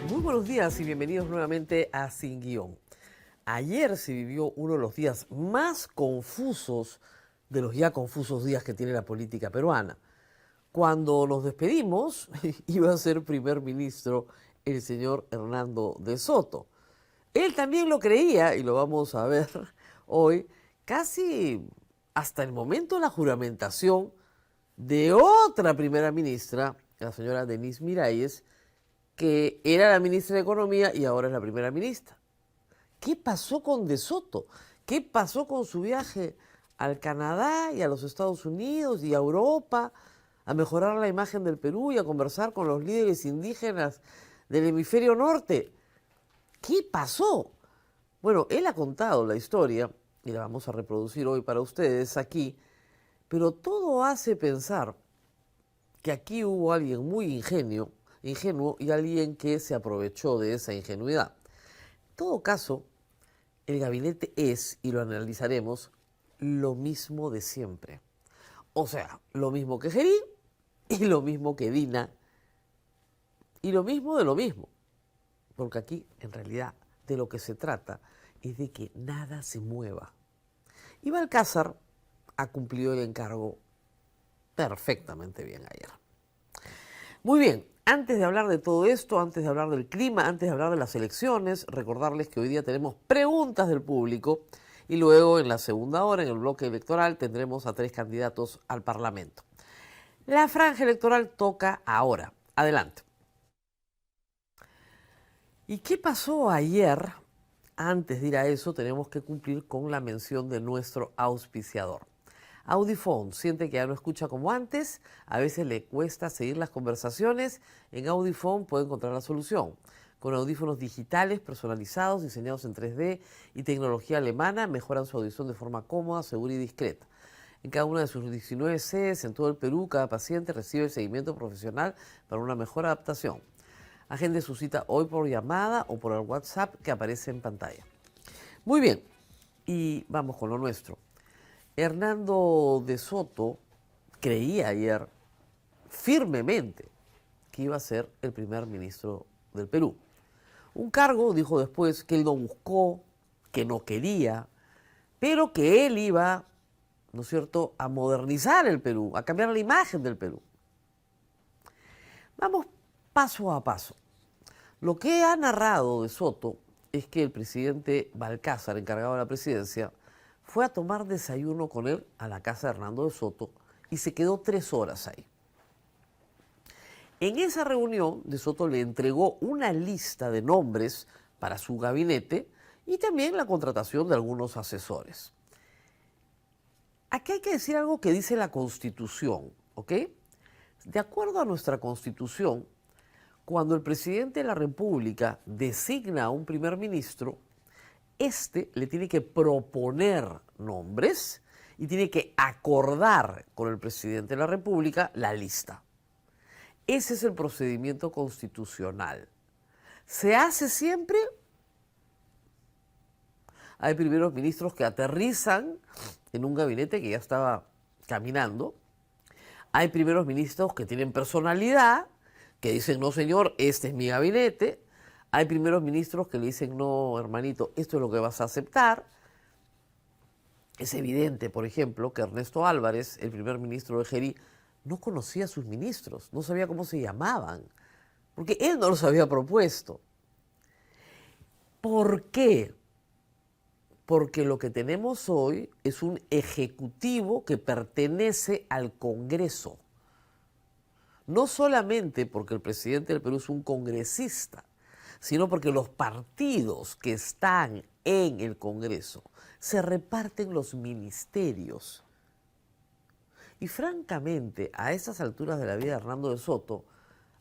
Muy buenos días y bienvenidos nuevamente a Sin Guión. Ayer se vivió uno de los días más confusos de los ya confusos días que tiene la política peruana. Cuando nos despedimos, iba a ser primer ministro el señor Hernando de Soto. Él también lo creía, y lo vamos a ver hoy, casi hasta el momento de la juramentación de otra primera ministra, la señora Denise Miralles, que era la ministra de Economía y ahora es la primera ministra. ¿Qué pasó con De Soto? ¿Qué pasó con su viaje al Canadá y a los Estados Unidos y a Europa a mejorar la imagen del Perú y a conversar con los líderes indígenas del hemisferio norte? ¿Qué pasó? Bueno, él ha contado la historia y la vamos a reproducir hoy para ustedes aquí, pero todo hace pensar que aquí hubo alguien muy ingenuo y alguien que se aprovechó de esa ingenuidad. En todo caso, el gabinete es, y lo analizaremos, lo mismo de siempre. O sea, lo mismo que Gerí y lo mismo que Dina y lo mismo de lo mismo. Porque aquí, en realidad, de lo que se trata es de que nada se mueva. Y Balcázar ha cumplido el encargo perfectamente bien ayer. Muy bien, antes de hablar de todo esto, antes de hablar del clima, antes de hablar de las elecciones, recordarles que hoy día tenemos preguntas del público y luego en la segunda hora, en el bloque electoral, tendremos a 3 candidatos al Parlamento. La franja electoral toca ahora. Adelante. ¿Y qué pasó ayer? Antes de ir a eso, tenemos que cumplir con la mención de nuestro auspiciador. Audifone, siente que ya no escucha como antes, a veces le cuesta seguir las conversaciones. En Audifone puede encontrar la solución. Con audífonos digitales personalizados, diseñados en 3D y tecnología alemana, mejoran su audición de forma cómoda, segura y discreta. En cada una de sus 19 sedes en todo el Perú, cada paciente recibe el seguimiento profesional para una mejor adaptación. Agende su cita hoy por llamada o por el WhatsApp que aparece en pantalla. Muy bien, y vamos con lo nuestro. Hernando de Soto creía ayer firmemente que iba a ser el primer ministro del Perú. Un cargo, dijo después, que él no buscó, que no quería, pero que él iba, ¿no es cierto?, a modernizar el Perú, a cambiar la imagen del Perú. Vamos paso a paso. Lo que ha narrado de Soto es que el presidente Balcázar, encargado de la presidencia, fue a tomar desayuno con él a la casa de Hernando de Soto y se quedó 3 horas ahí. En esa reunión, de Soto le entregó una lista de nombres para su gabinete y también la contratación de algunos asesores. Aquí hay que decir algo que dice la Constitución, ¿ok? De acuerdo a nuestra Constitución, cuando el presidente de la República designa a un primer ministro, este le tiene que proponer nombres y tiene que acordar con el presidente de la República la lista. Ese es el procedimiento constitucional. ¿Se hace siempre? Hay primeros ministros que aterrizan en un gabinete que ya estaba caminando. Hay primeros ministros que tienen personalidad, que dicen, no señor, este es mi gabinete. Hay primeros ministros que le dicen, no hermanito, esto es lo que vas a aceptar. Es evidente, por ejemplo, que Ernesto Álvarez, el primer ministro de Gerí, no conocía a sus ministros, no sabía cómo se llamaban, porque él no los había propuesto. ¿Por qué? Porque lo que tenemos hoy es un ejecutivo que pertenece al Congreso. No solamente porque el presidente del Perú es un congresista, sino porque los partidos que están en el Congreso se reparten los ministerios. Y francamente, a esas alturas de la vida de Hernando de Soto,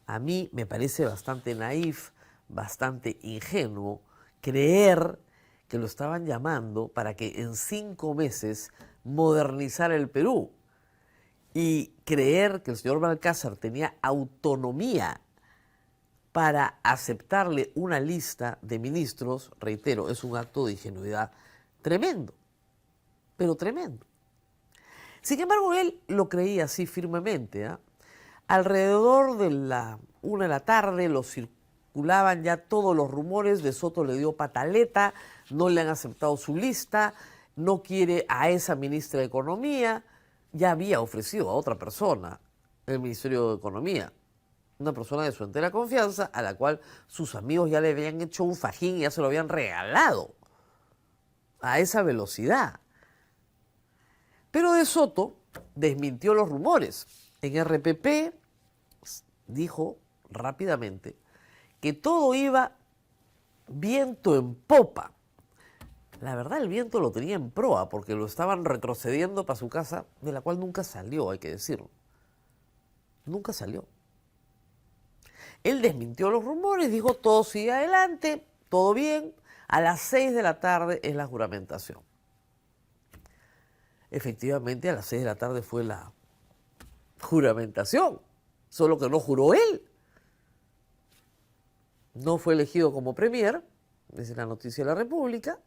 a mí me parece bastante naif, bastante ingenuo, creer que lo estaban llamando para que en 5 meses modernizara el Perú y creer que el señor Balcázar tenía autonomía para aceptarle una lista de ministros, reitero, es un acto de ingenuidad tremendo, pero tremendo. Sin embargo, él lo creía así firmemente. Alrededor de la 1 de la tarde lo circulaban ya todos los rumores, De Soto le dio pataleta, no le han aceptado su lista, no quiere a esa ministra de Economía, ya había ofrecido a otra persona el Ministerio de Economía, una persona de su entera confianza, a la cual sus amigos ya le habían hecho un fajín y ya se lo habían regalado a esa velocidad. Pero De Soto desmintió los rumores. En RPP dijo rápidamente que todo iba viento en popa. La verdad, el viento lo tenía en proa porque lo estaban retrocediendo para su casa, de la cual nunca salió, hay que decirlo. Nunca salió. Él desmintió los rumores, dijo todo sigue adelante, todo bien. A las 6 de la tarde es la juramentación. Efectivamente, a las 6 de la tarde fue la juramentación, solo que no juró él. No fue elegido como premier, dice la noticia de la República,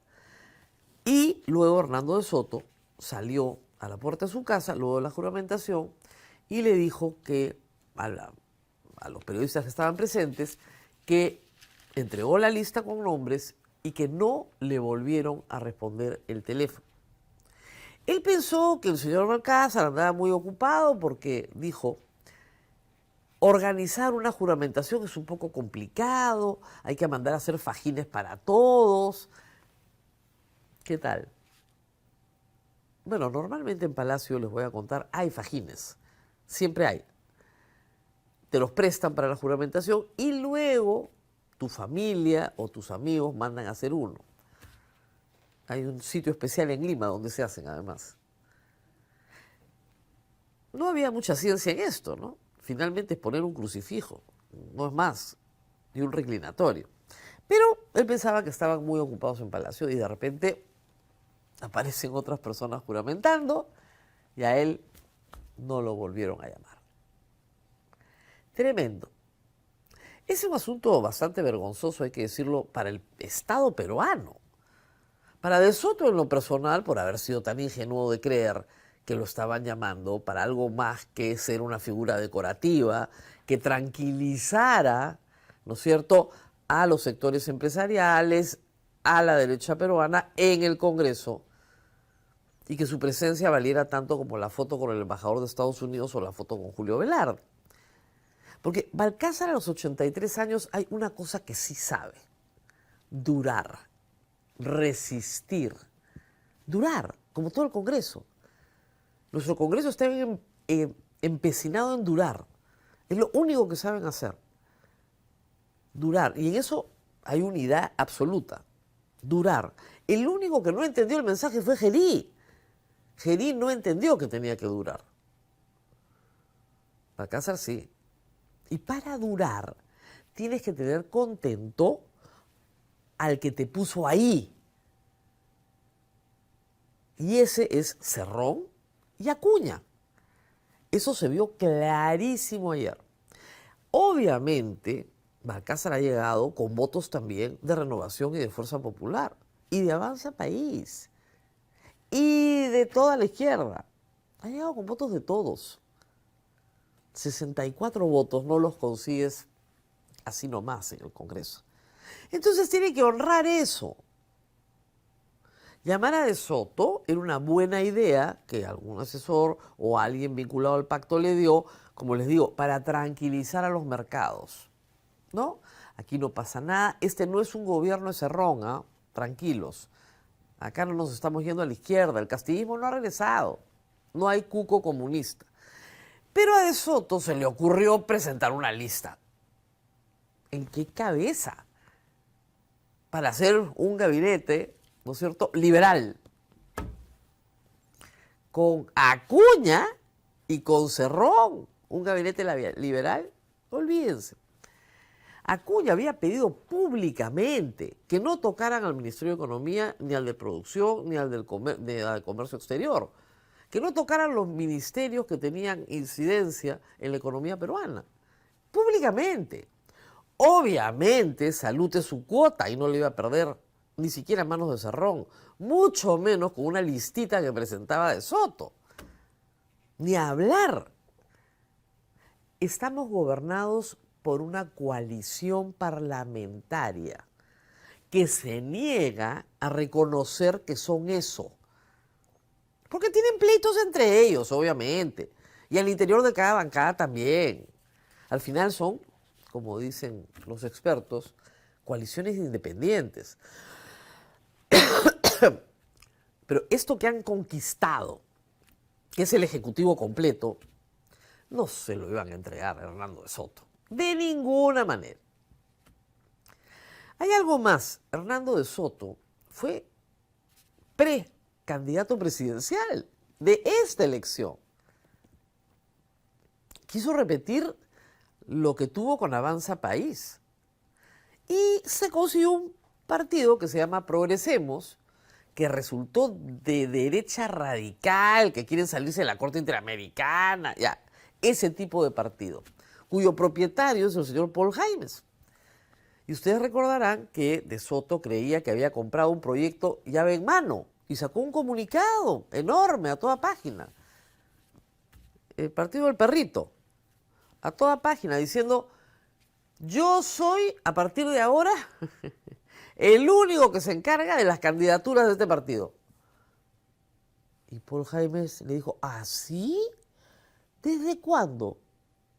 y luego Hernando De Soto salió a la puerta de su casa, luego de la juramentación, y le dijo que a los periodistas que estaban presentes, que entregó la lista con nombres y que no le volvieron a responder el teléfono. Él pensó que el señor Balcázar andaba muy ocupado porque dijo, organizar una juramentación es un poco complicado, hay que mandar a hacer fajines para todos. ¿Qué tal? Bueno, normalmente en Palacio, les voy a contar, hay fajines, siempre hay. Te los prestan para la juramentación y luego tu familia o tus amigos mandan a hacer uno. Hay un sitio especial en Lima donde se hacen además. No había mucha ciencia en esto, ¿no? Finalmente es poner un crucifijo, no es más, y un reclinatorio. Pero él pensaba que estaban muy ocupados en Palacio y de repente aparecen otras personas juramentando y a él no lo volvieron a llamar. Tremendo. Es un asunto bastante vergonzoso, hay que decirlo, para el Estado peruano. Para De Soto en lo personal, por haber sido tan ingenuo de creer que lo estaban llamando para algo más que ser una figura decorativa, que tranquilizara, ¿no es cierto?, a los sectores empresariales, a la derecha peruana en el Congreso, y que su presencia valiera tanto como la foto con el embajador de Estados Unidos o la foto con Julio Velarde. Porque Balcázar a los 83 años hay una cosa que sí sabe: durar, resistir, durar, como todo el Congreso. Nuestro Congreso está bien empecinado en durar. Es lo único que saben hacer. Durar. Y en eso hay unidad absoluta. Durar. El único que no entendió el mensaje fue Gerí. Gerí no entendió que tenía que durar. Balcázar sí. Y para durar, tienes que tener contento al que te puso ahí. Y ese es Cerrón y Acuña. Eso se vio clarísimo ayer. Obviamente, Balcázar ha llegado con votos también de Renovación y de Fuerza Popular, y de Avanza País, y de toda la izquierda. Ha llegado con votos de todos. 64 votos no los consigues así nomás en el Congreso. Entonces tiene que honrar eso. Llamar a De Soto era una buena idea que algún asesor o alguien vinculado al pacto le dio, como les digo, para tranquilizar a los mercados, ¿no? Aquí no pasa nada. Este no es un gobierno de Cerrón, ¿eh? Tranquilos. Acá no nos estamos yendo a la izquierda. El castillismo no ha regresado. No hay cuco comunista. Pero a De Soto se le ocurrió presentar una lista. ¿En qué cabeza? Para hacer un gabinete, ¿no es cierto?, liberal. Con Acuña y con Cerrón. Un gabinete liberal, olvídense. Acuña había pedido públicamente que no tocaran al Ministerio de Economía, ni al de Producción, ni al del Comercio Exterior. Que no tocaran los ministerios que tenían incidencia en la economía peruana. Públicamente. Obviamente, Salud es su cuota y no le iba a perder ni siquiera en manos de Cerrón. Mucho menos con una listita que presentaba De Soto. Ni hablar. Estamos gobernados por una coalición parlamentaria que se niega a reconocer que son eso. Porque tienen pleitos entre ellos, obviamente. Y al interior de cada bancada también. Al final son, como dicen los expertos, coaliciones independientes. Pero esto que han conquistado, que es el Ejecutivo completo, no se lo iban a entregar a Hernando de Soto. De ninguna manera. Hay algo más. Hernando de Soto fue precandidato presidencial de esta elección. Quiso repetir lo que tuvo con Avanza País. Y se consiguió un partido que se llama Progresemos, que resultó de derecha radical, que quieren salirse de la Corte Interamericana, ya, ese tipo de partido, cuyo propietario es el señor Paul Jaimes. Y ustedes recordarán que De Soto creía que había comprado un proyecto llave en mano y sacó un comunicado enorme a toda página. El Partido del Perrito, a toda página, diciendo: yo soy, a partir de ahora, el único que se encarga de las candidaturas de este partido. Y Paul Jaimes le dijo: ¿ah, sí? ¿Desde cuándo?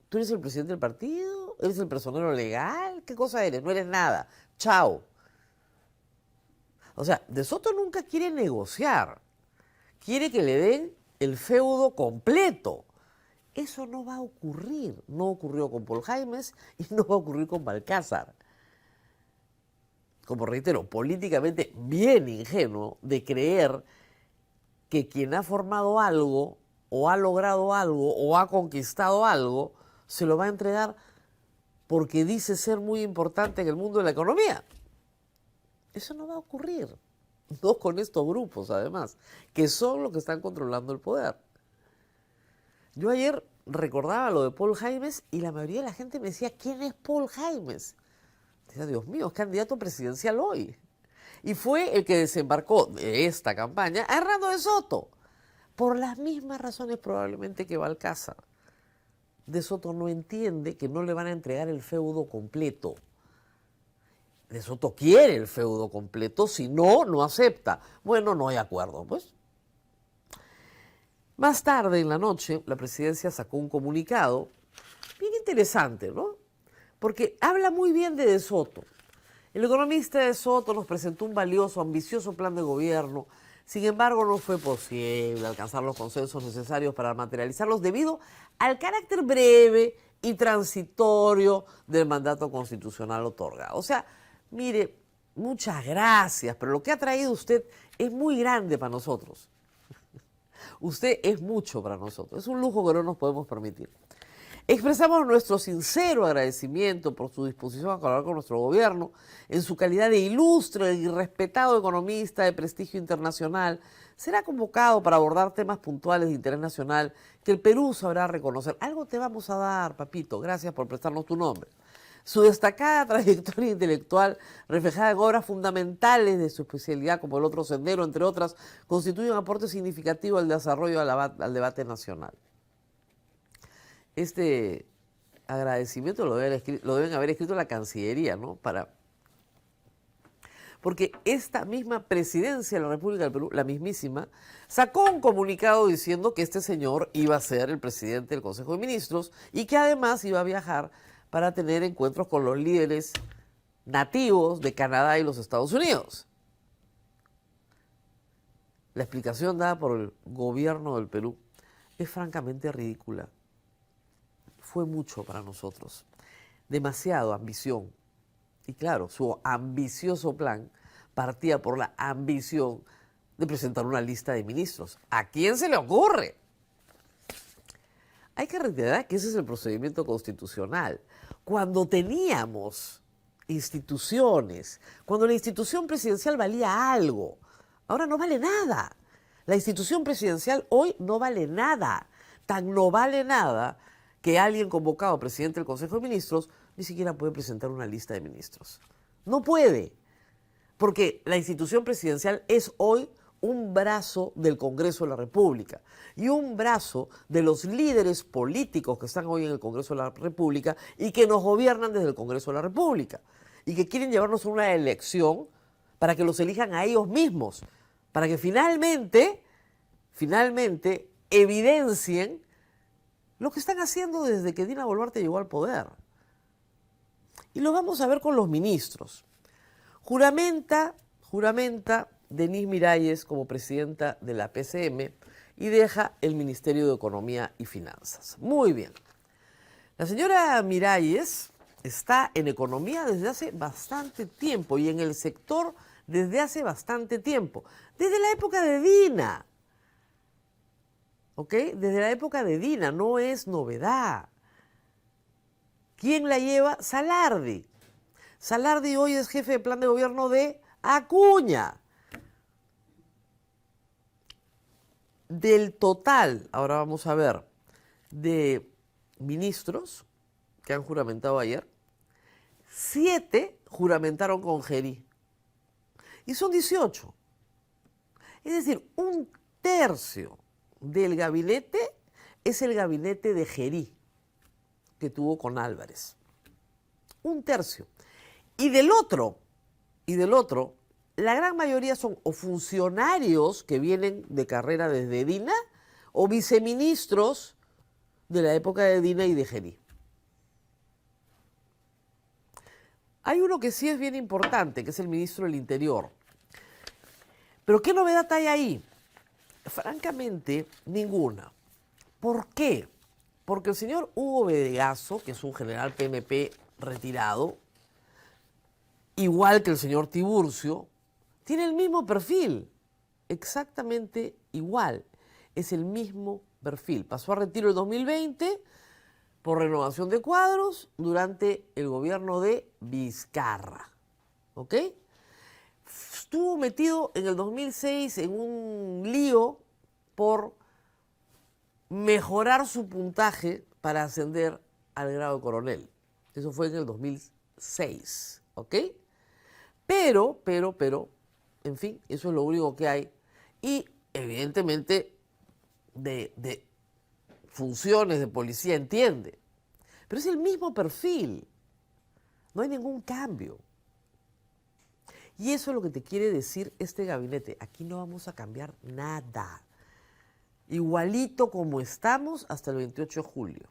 ¿Tú eres el presidente del partido? ¿Eres el personero legal? ¿Qué cosa eres? No eres nada. Chao. O sea, De Soto nunca quiere negociar. Quiere que le den el feudo completo. Eso no va a ocurrir. No ocurrió con Paul Jaimes y no va a ocurrir con Balcázar. Como reitero, políticamente bien ingenuo de creer que quien ha formado algo, o ha logrado algo, o ha conquistado algo, se lo va a entregar porque dice ser muy importante en el mundo de la economía. Eso no va a ocurrir. No con estos grupos, además, que son los que están controlando el poder. Yo ayer recordaba lo de Paul Jaimes y la mayoría de la gente me decía: ¿quién es Paul Jaimes? Decía: Dios mío, es candidato presidencial hoy. Y fue el que desembarcó de esta campaña a Hernando de Soto, por las mismas razones probablemente que Balcázar. De Soto no entiende que no le van a entregar el feudo completo. De Soto quiere el feudo completo, si no, no acepta. Bueno, no hay acuerdo, pues. Más tarde en la noche, la presidencia sacó un comunicado bien interesante, ¿no? Porque habla muy bien de Soto. El economista De Soto nos presentó un valioso, ambicioso plan de gobierno. Sin embargo, no fue posible alcanzar los consensos necesarios para materializarlos debido al carácter breve y transitorio del mandato constitucional otorgado. O sea, mire, muchas gracias, pero lo que ha traído usted es muy grande para nosotros. Usted es mucho para nosotros. Es un lujo que no nos podemos permitir. Expresamos nuestro sincero agradecimiento por su disposición a colaborar con nuestro gobierno en su calidad de ilustre y respetado economista de prestigio internacional. Será convocado para abordar temas puntuales de interés nacional que el Perú sabrá reconocer. Algo te vamos a dar, papito. Gracias por prestarnos tu nombre. Su destacada trayectoria intelectual, reflejada en obras fundamentales de su especialidad como El Otro Sendero, entre otras, constituye un aporte significativo al desarrollo al debate nacional. Este agradecimiento lo deben haber escrito la Cancillería, ¿no? Porque esta misma presidencia de la República del Perú, la mismísima, sacó un comunicado diciendo que este señor iba a ser el presidente del Consejo de Ministros y que además iba a viajar para tener encuentros con los líderes nativos de Canadá y los Estados Unidos. La explicación dada por el gobierno del Perú es francamente ridícula. Fue mucho para nosotros, demasiado ambición. Y claro, su ambicioso plan partía por la ambición de presentar una lista de ministros. ¿A quién se le ocurre? Hay que reiterar que ese es el procedimiento constitucional. Cuando teníamos instituciones, cuando la institución presidencial valía algo, ahora no vale nada. La institución presidencial hoy no vale nada. Tan no vale nada que alguien convocado presidente del Consejo de Ministros ni siquiera puede presentar una lista de ministros. No puede, porque la institución presidencial es hoy un brazo del Congreso de la República y un brazo de los líderes políticos que están hoy en el Congreso de la República y que nos gobiernan desde el Congreso de la República y que quieren llevarnos a una elección para que los elijan a ellos mismos, para que finalmente evidencien lo que están haciendo desde que Dina Boluarte llegó al poder. Y lo vamos a ver con los ministros. Juramenta Denise Miralles como presidenta de la PCM y deja el Ministerio de Economía y Finanzas. Muy bien. La señora Miralles está en economía desde hace bastante tiempo y en el sector desde hace bastante tiempo. Desde la época de Dina. ¿Ok? Desde la época de Dina, no es novedad. ¿Quién la lleva? Salardi. Salardi hoy es jefe de plan de gobierno de Acuña. Del total, ahora vamos a ver, de ministros que han juramentado ayer, 7 juramentaron con Gerí. Y son 18. Es decir, un tercio del gabinete es el gabinete de Gerí que tuvo con Álvarez. Un tercio. Y del otro, la gran mayoría son o funcionarios que vienen de carrera desde Dina o viceministros de la época de Dina y de Gerí. Hay uno que sí es bien importante, que es el ministro del Interior. Pero ¿qué novedad hay ahí? Francamente, ninguna. ¿Por qué? Porque el señor Hugo Bedegazo, que es un general PNP retirado, igual que el señor Tiburcio, tiene el mismo perfil, exactamente igual, es el mismo perfil. Pasó a retiro en 2020 por renovación de cuadros durante el gobierno de Vizcarra, ¿ok? Estuvo metido en el 2006 en un lío por mejorar su puntaje para ascender al grado de coronel. Eso fue en el 2006, ¿ok? Pero, en fin, eso es lo único que hay. Y evidentemente de funciones de policía entiende. Pero es el mismo perfil. No hay ningún cambio. Y eso es lo que te quiere decir este gabinete. Aquí no vamos a cambiar nada. Igualito como estamos hasta el 28 de julio.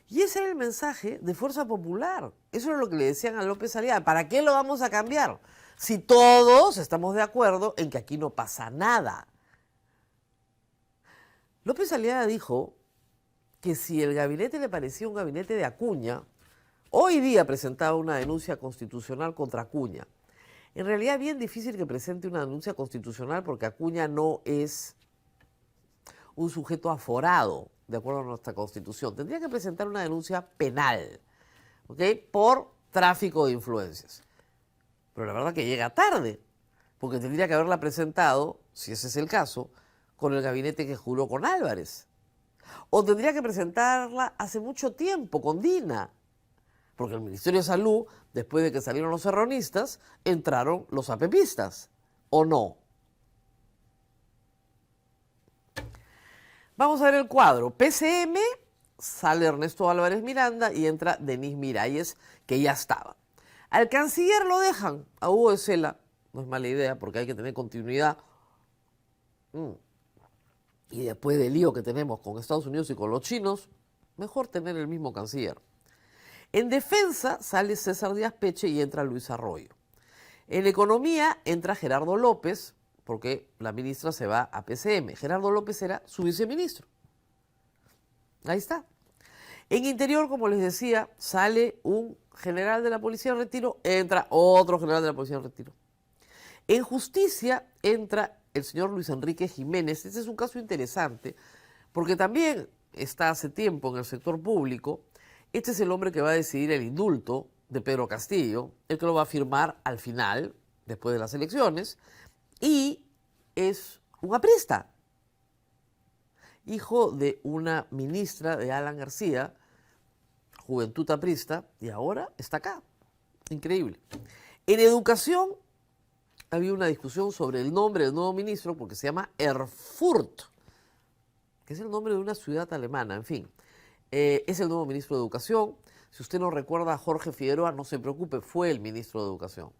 Y ese era el mensaje de Fuerza Popular. Eso era lo que le decían a López Aliaga. ¿Para qué lo vamos a cambiar? Si todos estamos de acuerdo en que aquí no pasa nada. López Aliaga dijo que si el gabinete le parecía un gabinete de Acuña, hoy día presentaba una denuncia constitucional contra Acuña. En realidad es bien difícil que presente una denuncia constitucional porque Acuña no es un sujeto aforado, de acuerdo a nuestra Constitución. Tendría que presentar una denuncia penal, ¿ok? Por tráfico de influencias. Pero la verdad que llega tarde, porque tendría que haberla presentado, si ese es el caso, con el gabinete que juró con Álvarez. O tendría que presentarla hace mucho tiempo, con Dina. Porque el Ministerio de Salud, después de que salieron los serronistas, entraron los apepistas, ¿o no? Vamos a ver el cuadro. PCM, sale Ernesto Álvarez Miranda y entra Denise Miralles, que ya estaba. Al canciller lo dejan, a Hugo de Sela, no es mala idea porque hay que tener continuidad. Y después del lío que tenemos con Estados Unidos y con los chinos, mejor tener el mismo canciller. En defensa sale César Díaz Peche y entra Luis Arroyo. En economía entra Gerardo López, porque la ministra se va a PCM. Gerardo López era su viceministro. Ahí está. En interior, como les decía, sale un general de la policía en retiro, entra otro general de la policía en retiro. En justicia entra el señor Luis Enrique Jiménez. Este es un caso interesante, porque también está hace tiempo en el sector público. Este es el hombre que va a decidir el indulto de Pedro Castillo, el que lo va a firmar al final, después de las elecciones, y es un aprista, hijo de una ministra de Alan García, Juventud Aprista, y ahora está acá. Increíble. En educación había una discusión sobre el nombre del nuevo ministro, porque se llama Erfurt, que es el nombre de una ciudad alemana, en fin. Es el nuevo ministro de Educación. Si usted no recuerda a Jorge Figueroa, no se preocupe, fue el ministro de Educación.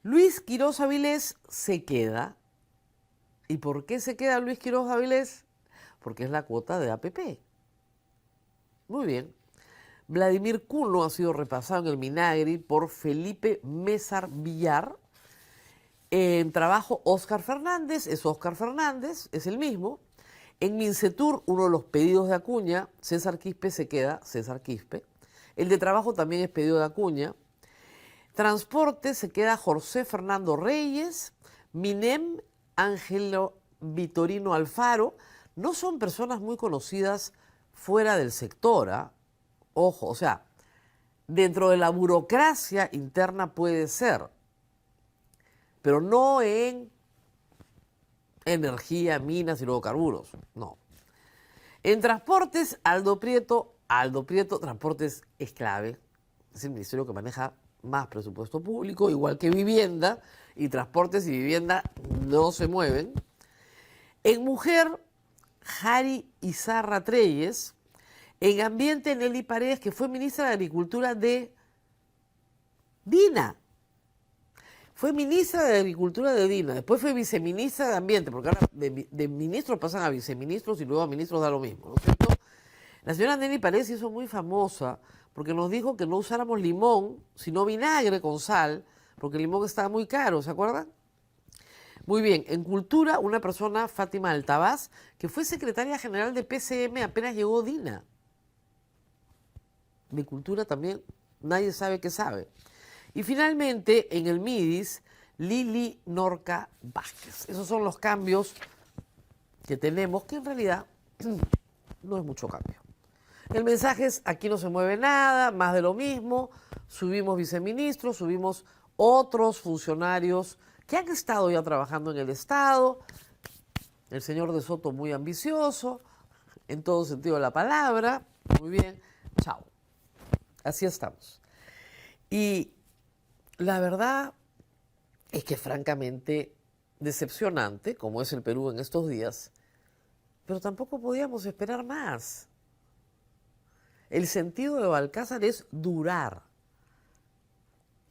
Luis Quiroz Avilés se queda. ¿Y por qué se queda Luis Quiroz Avilés? Porque es la cuota de APP. Muy bien. Vladimir Cuno ha sido repasado en el Minagri por Felipe Mézar Villar. En trabajo Óscar Fernández, es Óscar Fernández, es el mismo. En Mincetur, uno de los pedidos de Acuña, César Quispe se queda, César Quispe. El de trabajo también es pedido de Acuña. Transporte se queda José Fernando Reyes. Minem, Ángelo Vitorino Alfaro. No son personas muy conocidas fuera del sector, ¿eh? Ojo, o sea, dentro de la burocracia interna puede ser, pero no en energía, minas y hidrocarburos, no. En transportes, Aldo Prieto, transportes es clave, es el ministerio que maneja más presupuesto público, igual que vivienda, y transportes y vivienda no se mueven. En mujer, Jari Izarra Treyes. En ambiente, Nelly Paredes, que fue ministra de Agricultura de DINA. Fue ministra de Agricultura de DINA, después fue viceministra de Ambiente, porque ahora de ministros pasan a viceministros y luego a ministros da lo mismo, ¿no es cierto? La señora Nelly Paredes se hizo muy famosa porque nos dijo que no usáramos limón, sino vinagre con sal, porque el limón estaba muy caro, ¿se acuerdan? Muy bien, en Cultura, una persona, Fátima Altabás, que fue secretaria general de PCM apenas llegó DINA. De Cultura también nadie sabe qué sabe. Y finalmente, en el MIDIS, Lili Norca Vázquez. Esos son los cambios que tenemos, que en realidad no es mucho cambio. El mensaje es, aquí no se mueve nada, más de lo mismo, subimos viceministros, subimos otros funcionarios que han estado ya trabajando en el Estado, el señor de Soto muy ambicioso, en todo sentido de la palabra, muy bien, chao. Así estamos. Y la verdad es que francamente decepcionante, como es el Perú en estos días, pero tampoco podíamos esperar más. El sentido de Balcázar es durar.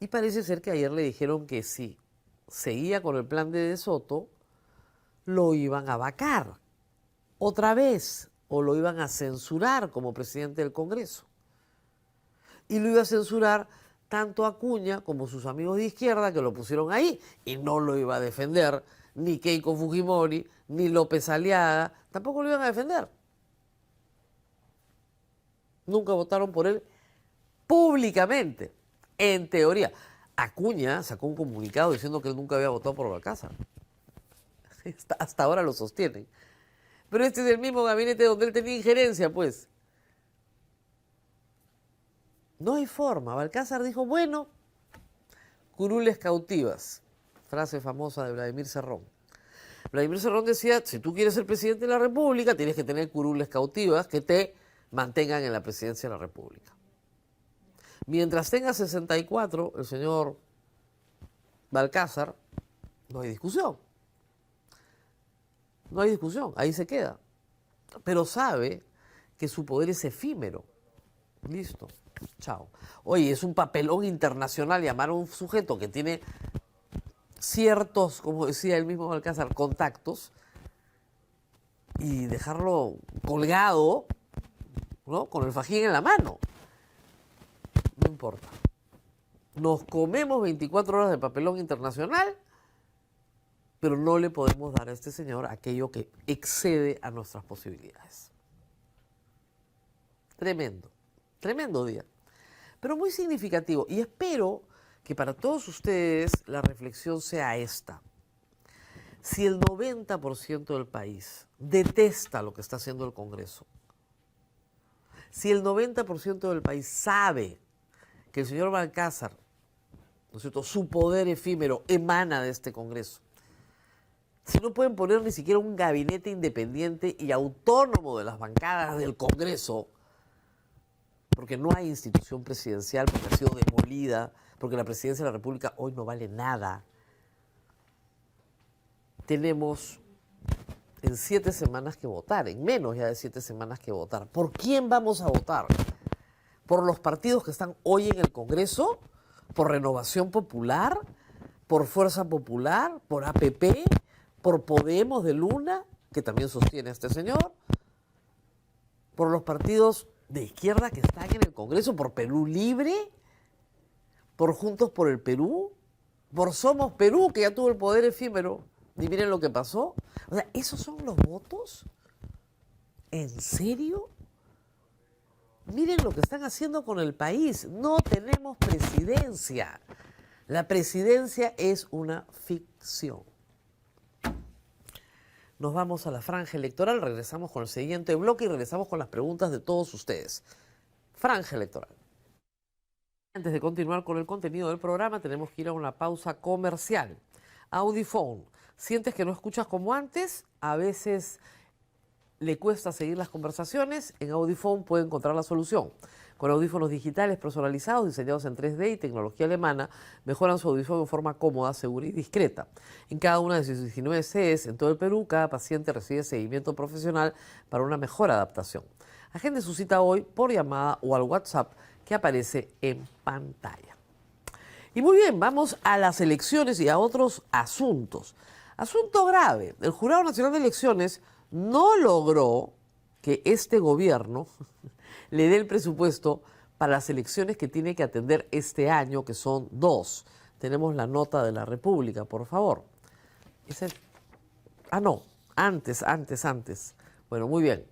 Y parece ser que ayer le dijeron que si seguía con el plan de Soto, lo iban a vacar otra vez o lo iban a censurar como presidente del Congreso. Y lo iba a censurar tanto Acuña como sus amigos de izquierda que lo pusieron ahí, y no lo iba a defender ni Keiko Fujimori, ni López Aliaga, tampoco lo iban a defender. Nunca votaron por él públicamente, en teoría. Acuña sacó un comunicado diciendo que él nunca había votado por Balcázar. Hasta ahora lo sostienen. Pero este es el mismo gabinete donde él tenía injerencia, pues. No hay forma. Balcázar dijo, bueno, curules cautivas. Frase famosa de Vladimir Cerrón. Vladimir Cerrón decía, si tú quieres ser presidente de la República, tienes que tener curules cautivas que te mantengan en la presidencia de la República. Mientras tenga 64, el señor Balcázar, no hay discusión. No hay discusión, ahí se queda. Pero sabe que su poder es efímero. Listo. Chao. Oye, es un papelón internacional llamar a un sujeto que tiene ciertos, como decía el mismo Balcázar, contactos y dejarlo colgado, ¿no? Con el fajín en la mano. No importa. Nos comemos 24 horas de papelón internacional, pero no le podemos dar a este señor aquello que excede a nuestras posibilidades. Tremendo. Tremendo día, pero muy significativo. Y espero que para todos ustedes la reflexión sea esta. Si el 90% del país detesta lo que está haciendo el Congreso, si el 90% del país sabe que el señor Balcázar, ¿no es cierto?, su poder efímero emana de este Congreso, si no pueden poner ni siquiera un gabinete independiente y autónomo de las bancadas del Congreso, porque no hay institución presidencial, porque ha sido demolida, porque la presidencia de la República hoy no vale nada. tenemos en 7 semanas que votar, en menos ya de 7 semanas que votar. ¿Por quién vamos a votar? ¿Por los partidos que están hoy en el Congreso? ¿Por Renovación Popular? ¿Por Fuerza Popular? ¿Por APP? ¿Por Podemos de Luna, que también sostiene a este señor? ¿Por los partidos de izquierda que están en el Congreso? ¿Por Perú Libre? ¿Por Juntos por el Perú? ¿Por Somos Perú, que ya tuvo el poder efímero? Y miren lo que pasó. O sea, ¿esos son los votos? ¿En serio? Miren lo que están haciendo con el país. No tenemos presidencia. La presidencia es una ficción. Nos vamos a la franja electoral, regresamos con el siguiente bloque y regresamos con las preguntas de todos ustedes. Franja electoral. Antes de continuar con el contenido del programa, tenemos que ir a una pausa comercial. Audiphone. ¿Sientes que no escuchas como antes? A veces le cuesta seguir las conversaciones. En Audiphone puede encontrar la solución. Con audífonos digitales personalizados, diseñados en 3D y tecnología alemana, mejoran su audición en forma cómoda, segura y discreta. En cada una de sus 19 sedes en todo el Perú, cada paciente recibe seguimiento profesional para una mejor adaptación. Agende su cita hoy por llamada o al WhatsApp que aparece en pantalla. Y muy bien, vamos a las elecciones y a otros asuntos. Asunto grave. El Jurado Nacional de Elecciones no logró que este gobierno le dé el presupuesto para las elecciones que tiene que atender este año, que son 2. Tenemos la nota de la República, por favor. Antes. Bueno, muy bien.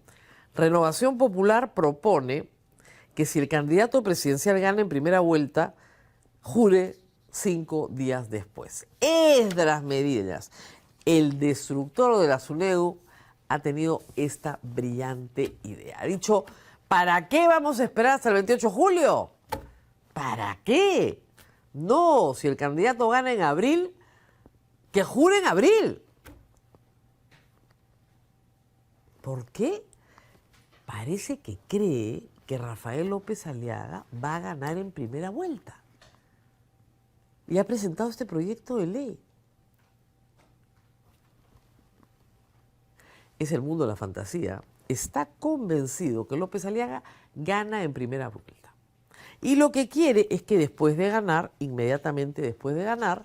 Renovación Popular propone que si el candidato presidencial gana en primera vuelta, jure 5 días después. Esdras Medidas, el destructor de la SUNEDU, ha tenido esta brillante idea. Ha dicho, ¿para qué vamos a esperar hasta el 28 de julio? ¿Para qué? No, si el candidato gana en abril, que jure en abril. ¿Por qué? Parece que cree que Rafael López Aliaga va a ganar en primera vuelta. Y ha presentado este proyecto de ley. Es el mundo de la fantasía. Está convencido que López Aliaga gana en primera vuelta. Y lo que quiere es que después de ganar, inmediatamente después de ganar,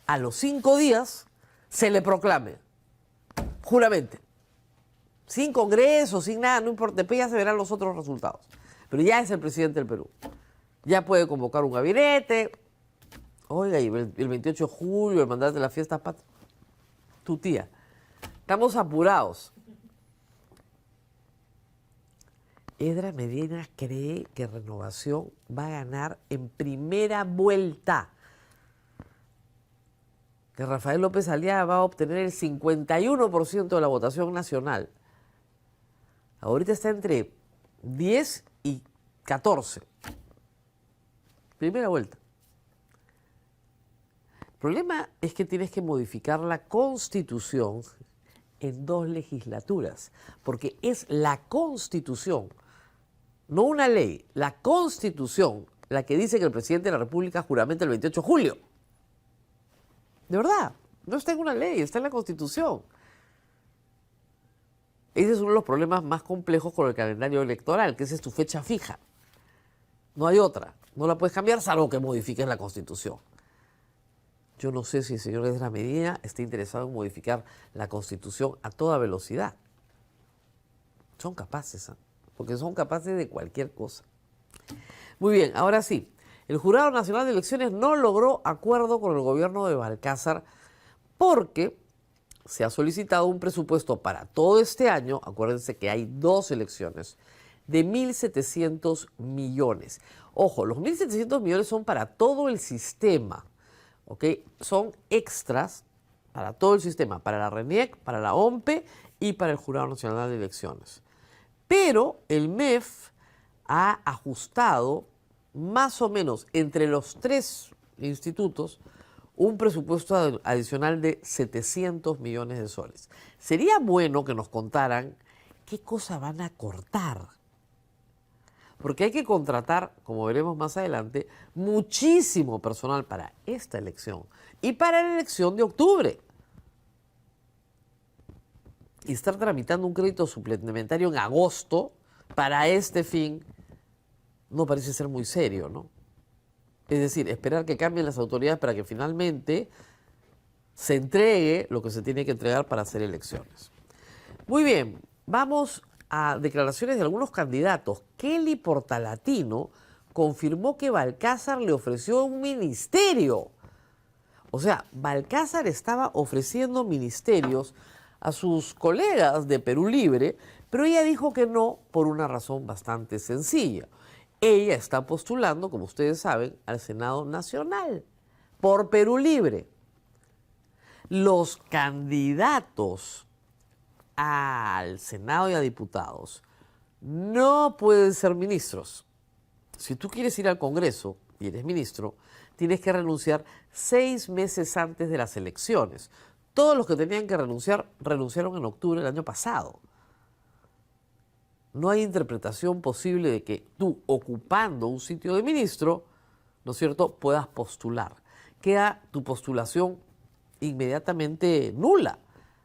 a los 5 días, se le proclame. Juramente. Sin congreso, sin nada, no importa. Después ya se verán los otros resultados. Pero ya es el presidente del Perú. Ya puede convocar un gabinete. Oiga, y el 28 de julio, el mandato de la fiesta patria. Tu tía. Estamos apurados. Esdras Medina cree que Renovación va a ganar en primera vuelta. Que Rafael López Aliaga va a obtener el 51% de la votación nacional. Ahorita está entre 10 y 14. Primera vuelta. El problema es que tienes que modificar la Constitución en 2 legislaturas, porque es la Constitución, no una ley, la Constitución la que dice que el presidente de la República juramenta el 28 de julio. De verdad, no está en una ley, está en la Constitución. Ese es uno de los problemas más complejos con el calendario electoral, que esa es tu fecha fija. No hay otra, no la puedes cambiar salvo que modifiques la Constitución. Yo no sé si el señor Esdras Medina está interesado en modificar la Constitución a toda velocidad. Son capaces, porque son capaces de cualquier cosa. Muy bien, ahora sí. El Jurado Nacional de Elecciones no logró acuerdo con el gobierno de Balcázar porque se ha solicitado un presupuesto para todo este año, acuérdense que hay 2 elecciones, de 1.700 millones. Ojo, los 1.700 millones son para todo el sistema. ¿Ok? Son extras para todo el sistema, para la RENIEC, para la OMPE y para el Jurado Nacional de Elecciones. Pero el MEF ha ajustado más o menos entre los 3 institutos un presupuesto adicional de 700 millones de soles. Sería bueno que nos contaran qué cosa van a cortar. Porque hay que contratar, como veremos más adelante, muchísimo personal para esta elección y para la elección de octubre. y estar tramitando un crédito suplementario en agosto para este fin no parece ser muy serio, ¿no? Es decir, esperar que cambien las autoridades para que finalmente se entregue lo que se tiene que entregar para hacer elecciones. Muy bien, vamos a declaraciones de algunos candidatos. Kelly Portalatino confirmó que Balcázar le ofreció un ministerio. O sea, Balcázar estaba ofreciendo ministerios a sus colegas de Perú Libre, pero ella dijo que no por una razón bastante sencilla. Ella está postulando, como ustedes saben, al Senado Nacional por Perú Libre. Los candidatos al Senado y a diputados no pueden ser ministros. Si tú quieres ir al Congreso y eres ministro, tienes que renunciar 6 meses antes de las elecciones. Todos los que tenían que renunciar, renunciaron en octubre del año pasado. No hay interpretación posible de que tú, ocupando un sitio de ministro, ¿no es cierto?, puedas postular. Queda tu postulación inmediatamente nula,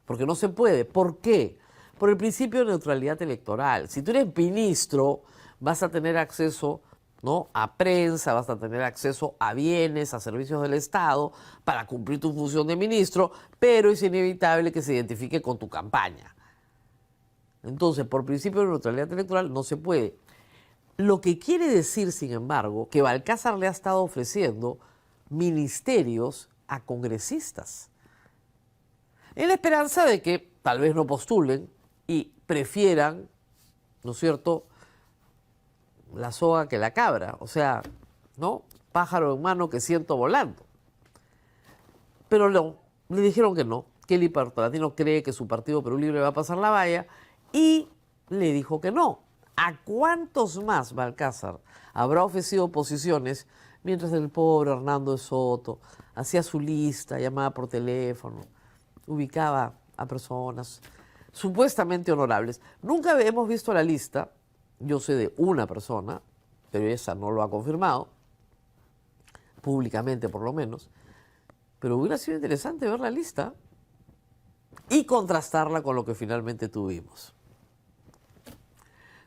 porque no se puede. ¿Por qué? Por el principio de neutralidad electoral. Si tú eres ministro, vas a tener acceso, ¿no?, a prensa, vas a tener acceso a bienes, a servicios del Estado, para cumplir tu función de ministro, pero es inevitable que se identifique con tu campaña. Entonces, por principio de neutralidad electoral no se puede. Lo que quiere decir, sin embargo, que Balcázar le ha estado ofreciendo ministerios a congresistas, en la esperanza de que tal vez no postulen y prefieran, ¿no es cierto?, la soga que la cabra, o sea, ¿no?, pájaro en mano que siento volando. Pero no, le dijeron que no. Kelly Portalatino cree que su partido Perú Libre va a pasar la valla y le dijo que no. ¿A cuántos más Balcázar habrá ofrecido posiciones mientras el pobre Hernando de Soto hacía su lista, llamaba por teléfono, ubicaba a personas supuestamente honorables? Nunca hemos visto la lista. Yo sé de una persona, pero esa no lo ha confirmado, públicamente por lo menos, pero hubiera sido interesante ver la lista y contrastarla con lo que finalmente tuvimos.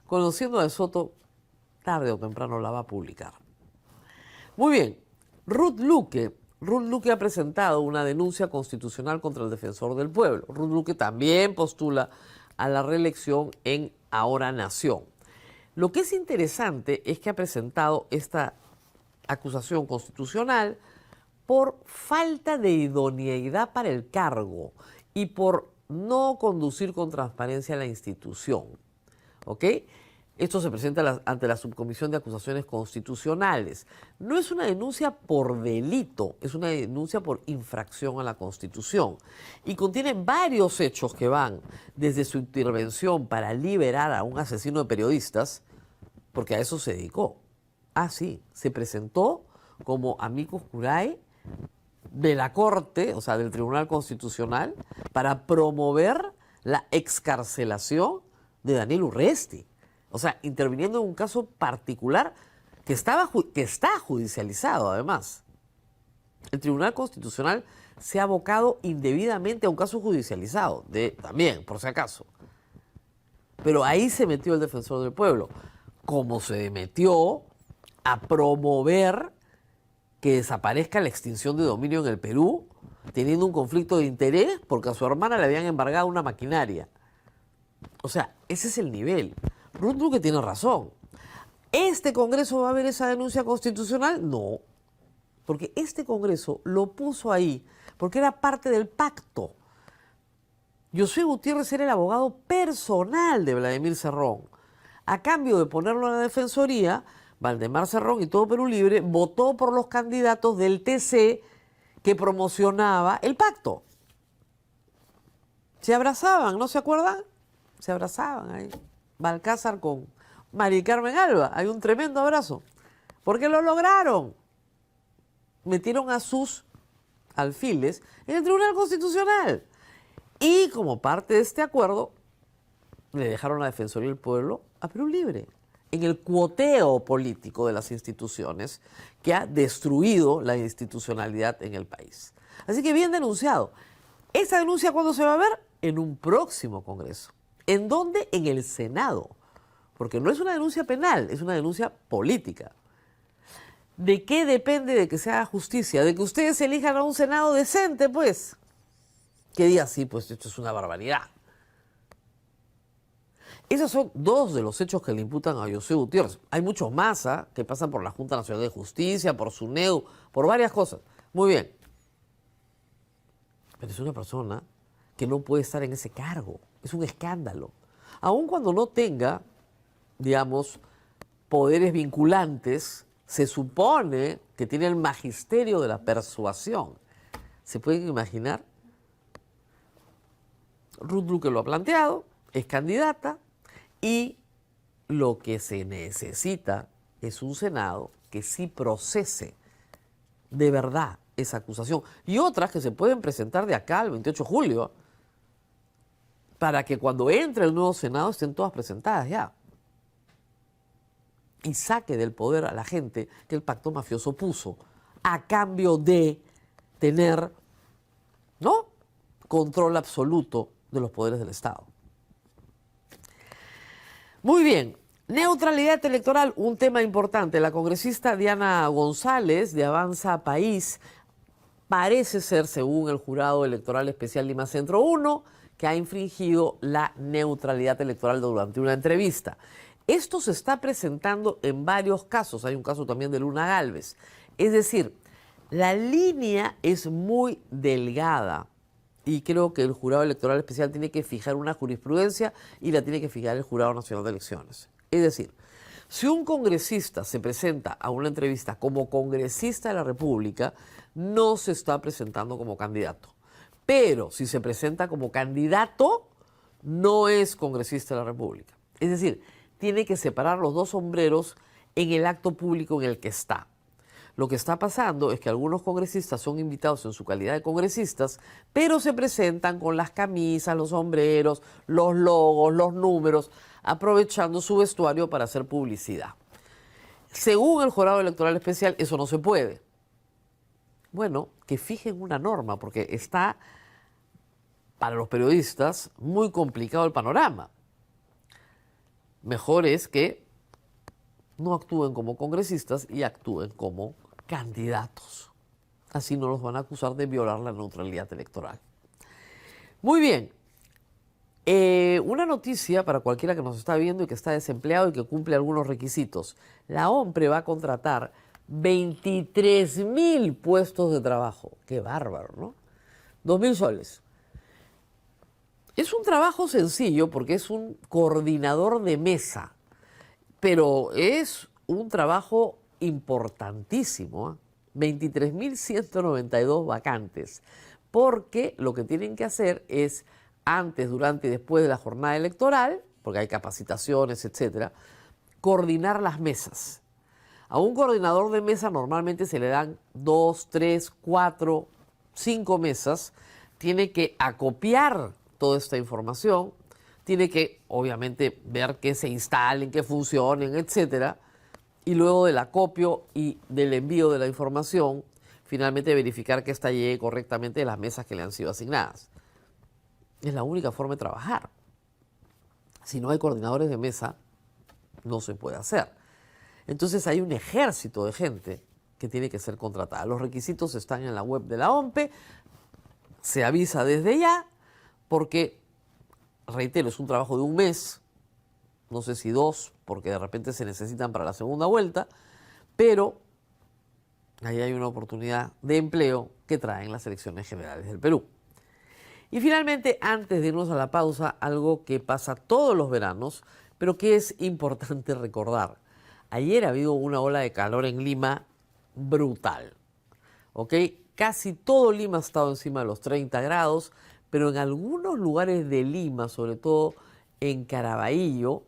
Conociendo a De Soto, tarde o temprano la va a publicar. Muy bien, Ruth Luque ha presentado una denuncia constitucional contra el defensor del pueblo. Ruth Luque también postula a la reelección en Ahora Nación. Lo que es interesante es que ha presentado esta acusación constitucional por falta de idoneidad para el cargo y por no conducir con transparencia la institución. ¿Ok? Esto se presenta ante la Subcomisión de Acusaciones Constitucionales. No es una denuncia por delito, es una denuncia por infracción a la Constitución. Y contiene varios hechos que van desde su intervención para liberar a un asesino de periodistas, porque a eso se dedicó. Ah, sí, se presentó como amicus curiae de la Corte, o sea, del Tribunal Constitucional, para promover la excarcelación de Daniel Urresti. O sea, interviniendo en un caso particular que está judicializado, además. El Tribunal Constitucional se ha abocado indebidamente a un caso judicializado, también, por si acaso. Pero ahí se metió el defensor del pueblo, como se metió a promover que desaparezca la extinción de dominio en el Perú, teniendo un conflicto de interés porque a su hermana le habían embargado una maquinaria. O sea, ese es el nivel. Ruth Luque tiene razón. ¿Este Congreso va a ver esa denuncia constitucional? No, porque este Congreso lo puso ahí porque era parte del pacto. Josué Gutiérrez era el abogado personal de Vladimir Cerrón. A cambio de ponerlo en la Defensoría, Valdemar Cerrón y todo Perú Libre votó por los candidatos del TC que promocionaba el pacto. Se abrazaban, ¿no se acuerdan? Se abrazaban ahí. Balcázar con Mari Carmen Alba. Hay un tremendo abrazo. Porque lo lograron. Metieron a sus alfiles en el Tribunal Constitucional. Y como parte de este acuerdo, le dejaron la Defensoría del Pueblo a Perú Libre, en el cuoteo político de las instituciones que ha destruido la institucionalidad en el país. Así que bien denunciado. ¿Esta denuncia cuándo se va a ver? en un próximo Congreso. ¿En dónde? En el Senado. Porque no es una denuncia penal, es una denuncia política. ¿De qué depende de que se haga justicia? De que ustedes elijan a un Senado decente, pues. Que diga, sí, pues esto es una barbaridad. Esos son dos de los hechos que le imputan a José Gutiérrez. Hay muchos más que pasan por la Junta Nacional de Justicia, por SUNEDU, por varias cosas. Muy bien. Pero es una persona que no puede estar en ese cargo. Es un escándalo. Aun cuando no tenga, digamos, poderes vinculantes, se supone que tiene el magisterio de la persuasión. ¿Se pueden imaginar? Ruth Luque lo ha planteado, es candidata y lo que se necesita es un Senado que sí procese de verdad esa acusación. Y otras que se pueden presentar de acá al 28 de julio para que cuando entre el nuevo Senado estén todas presentadas ya. Y saque del poder a la gente que el pacto mafioso puso a cambio de tener, ¿no?, control absoluto de los poderes del Estado. Muy bien, neutralidad electoral, un tema importante. La congresista Diana González de Avanza País parece ser, según el Jurado Electoral Especial Lima Centro 1, que ha infringido la neutralidad electoral durante una entrevista. Esto se está presentando en varios casos. Hay un caso también de Luna Gálvez. Es decir, la línea es muy delgada y creo que el Jurado Electoral Especial tiene que fijar una jurisprudencia y la tiene que fijar el Jurado Nacional de Elecciones. Es decir, si un congresista se presenta a una entrevista como congresista de la República, no se está presentando como candidato. Pero si se presenta como candidato, no es congresista de la República. Es decir, tiene que separar los dos sombreros en el acto público en el que está. Lo que está pasando es que algunos congresistas son invitados en su calidad de congresistas, pero se presentan con las camisas, los sombreros, los logos, los números, aprovechando su vestuario para hacer publicidad. Según el Jurado Electoral Especial, eso no se puede. Bueno, que fijen una norma, porque está, para los periodistas, muy complicado el panorama. Mejor es que no actúen como congresistas y actúen como candidatos. Así no los van a acusar de violar la neutralidad electoral. Muy bien. Una noticia para cualquiera que nos está viendo y que está desempleado y que cumple algunos requisitos. La OMPRE va a contratar 23.000 puestos de trabajo. Qué bárbaro, ¿no? 2.000 soles. Es un trabajo sencillo porque es un coordinador de mesa, pero es un trabajo importantísimo, ¿eh? 23.192 vacantes, porque lo que tienen que hacer es, antes, durante y después de la jornada electoral, porque hay capacitaciones, etcétera, coordinar las mesas. A un coordinador de mesa normalmente se le dan 2, 3, 4, 5 mesas, tiene que acopiar toda esta información, tiene que, obviamente, ver que se instalen, que funcionen, etcétera, y luego del acopio y del envío de la información, finalmente verificar que esta llegue correctamente a las mesas que le han sido asignadas. Es la única forma de trabajar. Si no hay coordinadores de mesa, no se puede hacer. Entonces hay un ejército de gente que tiene que ser contratada. Los requisitos están en la web de la OMPE, se avisa desde ya, porque, reitero, es un trabajo de un mes, no sé si 2, porque de repente se necesitan para la segunda vuelta, pero ahí hay una oportunidad de empleo que traen las elecciones generales del Perú. Y finalmente, antes de irnos a la pausa, algo que pasa todos los veranos, pero que es importante recordar. Ayer ha habido una ola de calor en Lima brutal, ¿ok? Casi todo Lima ha estado encima de los 30 grados, pero en algunos lugares de Lima, sobre todo en Caraballo,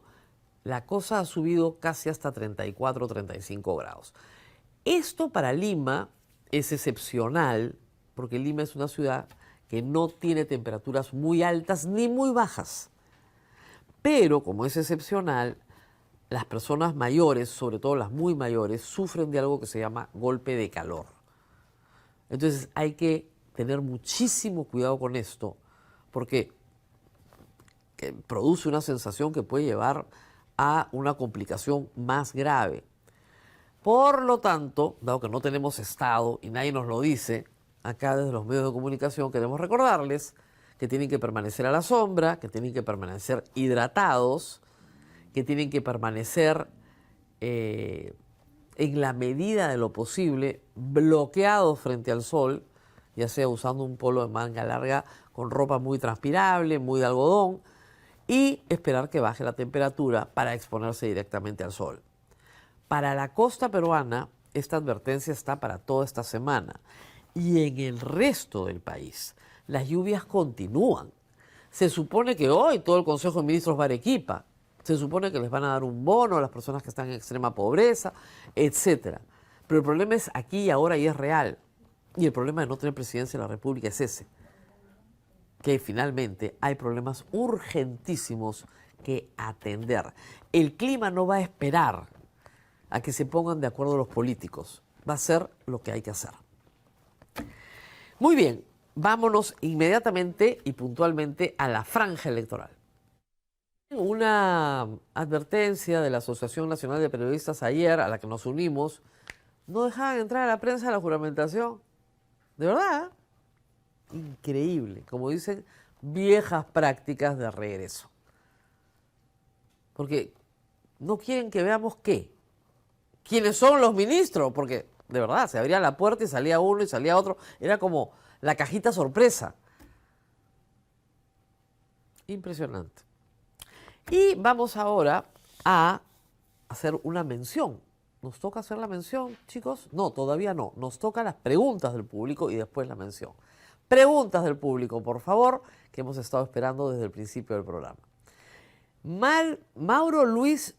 la cosa ha subido casi hasta 34 o 35 grados. Esto para Lima es excepcional, porque Lima es una ciudad que no tiene temperaturas muy altas ni muy bajas. Pero como es excepcional, las personas mayores, sobre todo las muy mayores, sufren de algo que se llama golpe de calor. Entonces hay que tener muchísimo cuidado con esto, porque que produce una sensación que puede llevar a una complicación más grave. Por lo tanto, dado que no tenemos Estado y nadie nos lo dice, acá desde los medios de comunicación queremos recordarles que tienen que permanecer a la sombra, que tienen que permanecer hidratados, que tienen que permanecer en la medida de lo posible bloqueados frente al sol, ya sea usando un polo de manga larga con ropa muy transpirable, muy de algodón, y esperar que baje la temperatura para exponerse directamente al sol. Para la costa peruana, esta advertencia está para toda esta semana. Y en el resto del país, las lluvias continúan. Se supone que hoy todo el Consejo de Ministros va a Arequipa. Se supone que les van a dar un bono a las personas que están en extrema pobreza, etc. Pero el problema es aquí y ahora y es real. Y el problema de no tener presidencia de la República es ese. Que finalmente hay problemas urgentísimos que atender. El clima no va a esperar a que se pongan de acuerdo los políticos. Va a ser lo que hay que hacer. Muy bien, vámonos inmediatamente y puntualmente a la franja electoral. Una advertencia de la Asociación Nacional de Periodistas ayer, a la que nos unimos, no dejaban entrar a la prensa a la juramentación. De verdad, increíble. Como dicen, viejas prácticas de regreso. Porque no quieren que veamos qué. ¿Quiénes son los ministros? Porque, de verdad, se abría la puerta y salía uno y salía otro. Era como la cajita sorpresa. Impresionante. Y vamos ahora a hacer una mención. ¿Nos toca hacer la mención, chicos? No, todavía no. Nos tocan las preguntas del público y después la mención. Preguntas del público, por favor, que hemos estado esperando desde el principio del programa. Mauro Luis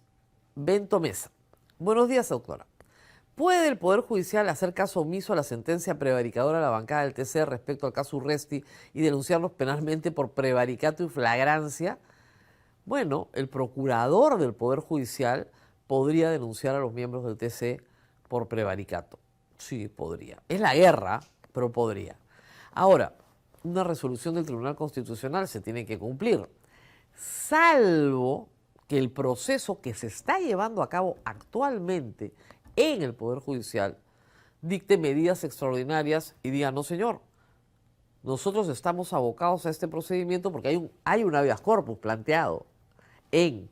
Bento Mesa. Buenos días, doctora. ¿Puede el Poder Judicial hacer caso omiso a la sentencia prevaricadora de la bancada del TC respecto al caso Urresti y denunciarlos penalmente por prevaricato y flagrancia? Bueno, el procurador del Poder Judicial podría denunciar a los miembros del TC por prevaricato. Sí, podría. Es la guerra, pero podría. Ahora, una resolución del Tribunal Constitucional se tiene que cumplir, salvo que el proceso que se está llevando a cabo actualmente en el Poder Judicial dicte medidas extraordinarias y diga, no señor, nosotros estamos abocados a este procedimiento porque hay un habeas corpus planteado en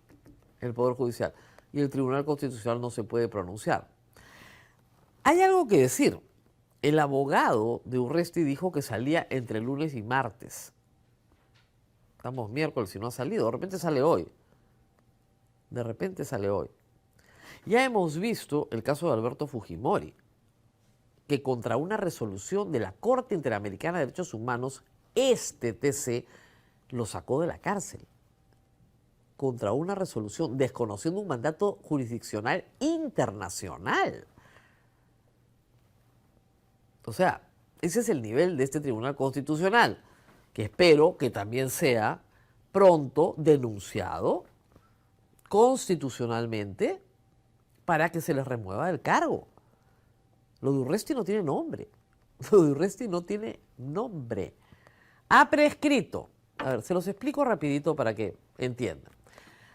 el Poder Judicial y el Tribunal Constitucional no se puede pronunciar. Hay algo que decir. El abogado de Urresti dijo que salía entre lunes y martes. Estamos miércoles y no ha salido. De repente sale hoy. De repente sale hoy. Ya hemos visto el caso de Alberto Fujimori, que contra una resolución de la Corte Interamericana de Derechos Humanos, este TC lo sacó de la cárcel. Contra una resolución, desconociendo un mandato jurisdiccional internacional. O sea, ese es el nivel de este Tribunal Constitucional, que espero que también sea pronto denunciado constitucionalmente para que se les remueva del cargo. Lo de Urresti no tiene nombre. Lo de Urresti no tiene nombre. Ha prescrito. A ver, se los explico rapidito para que entiendan.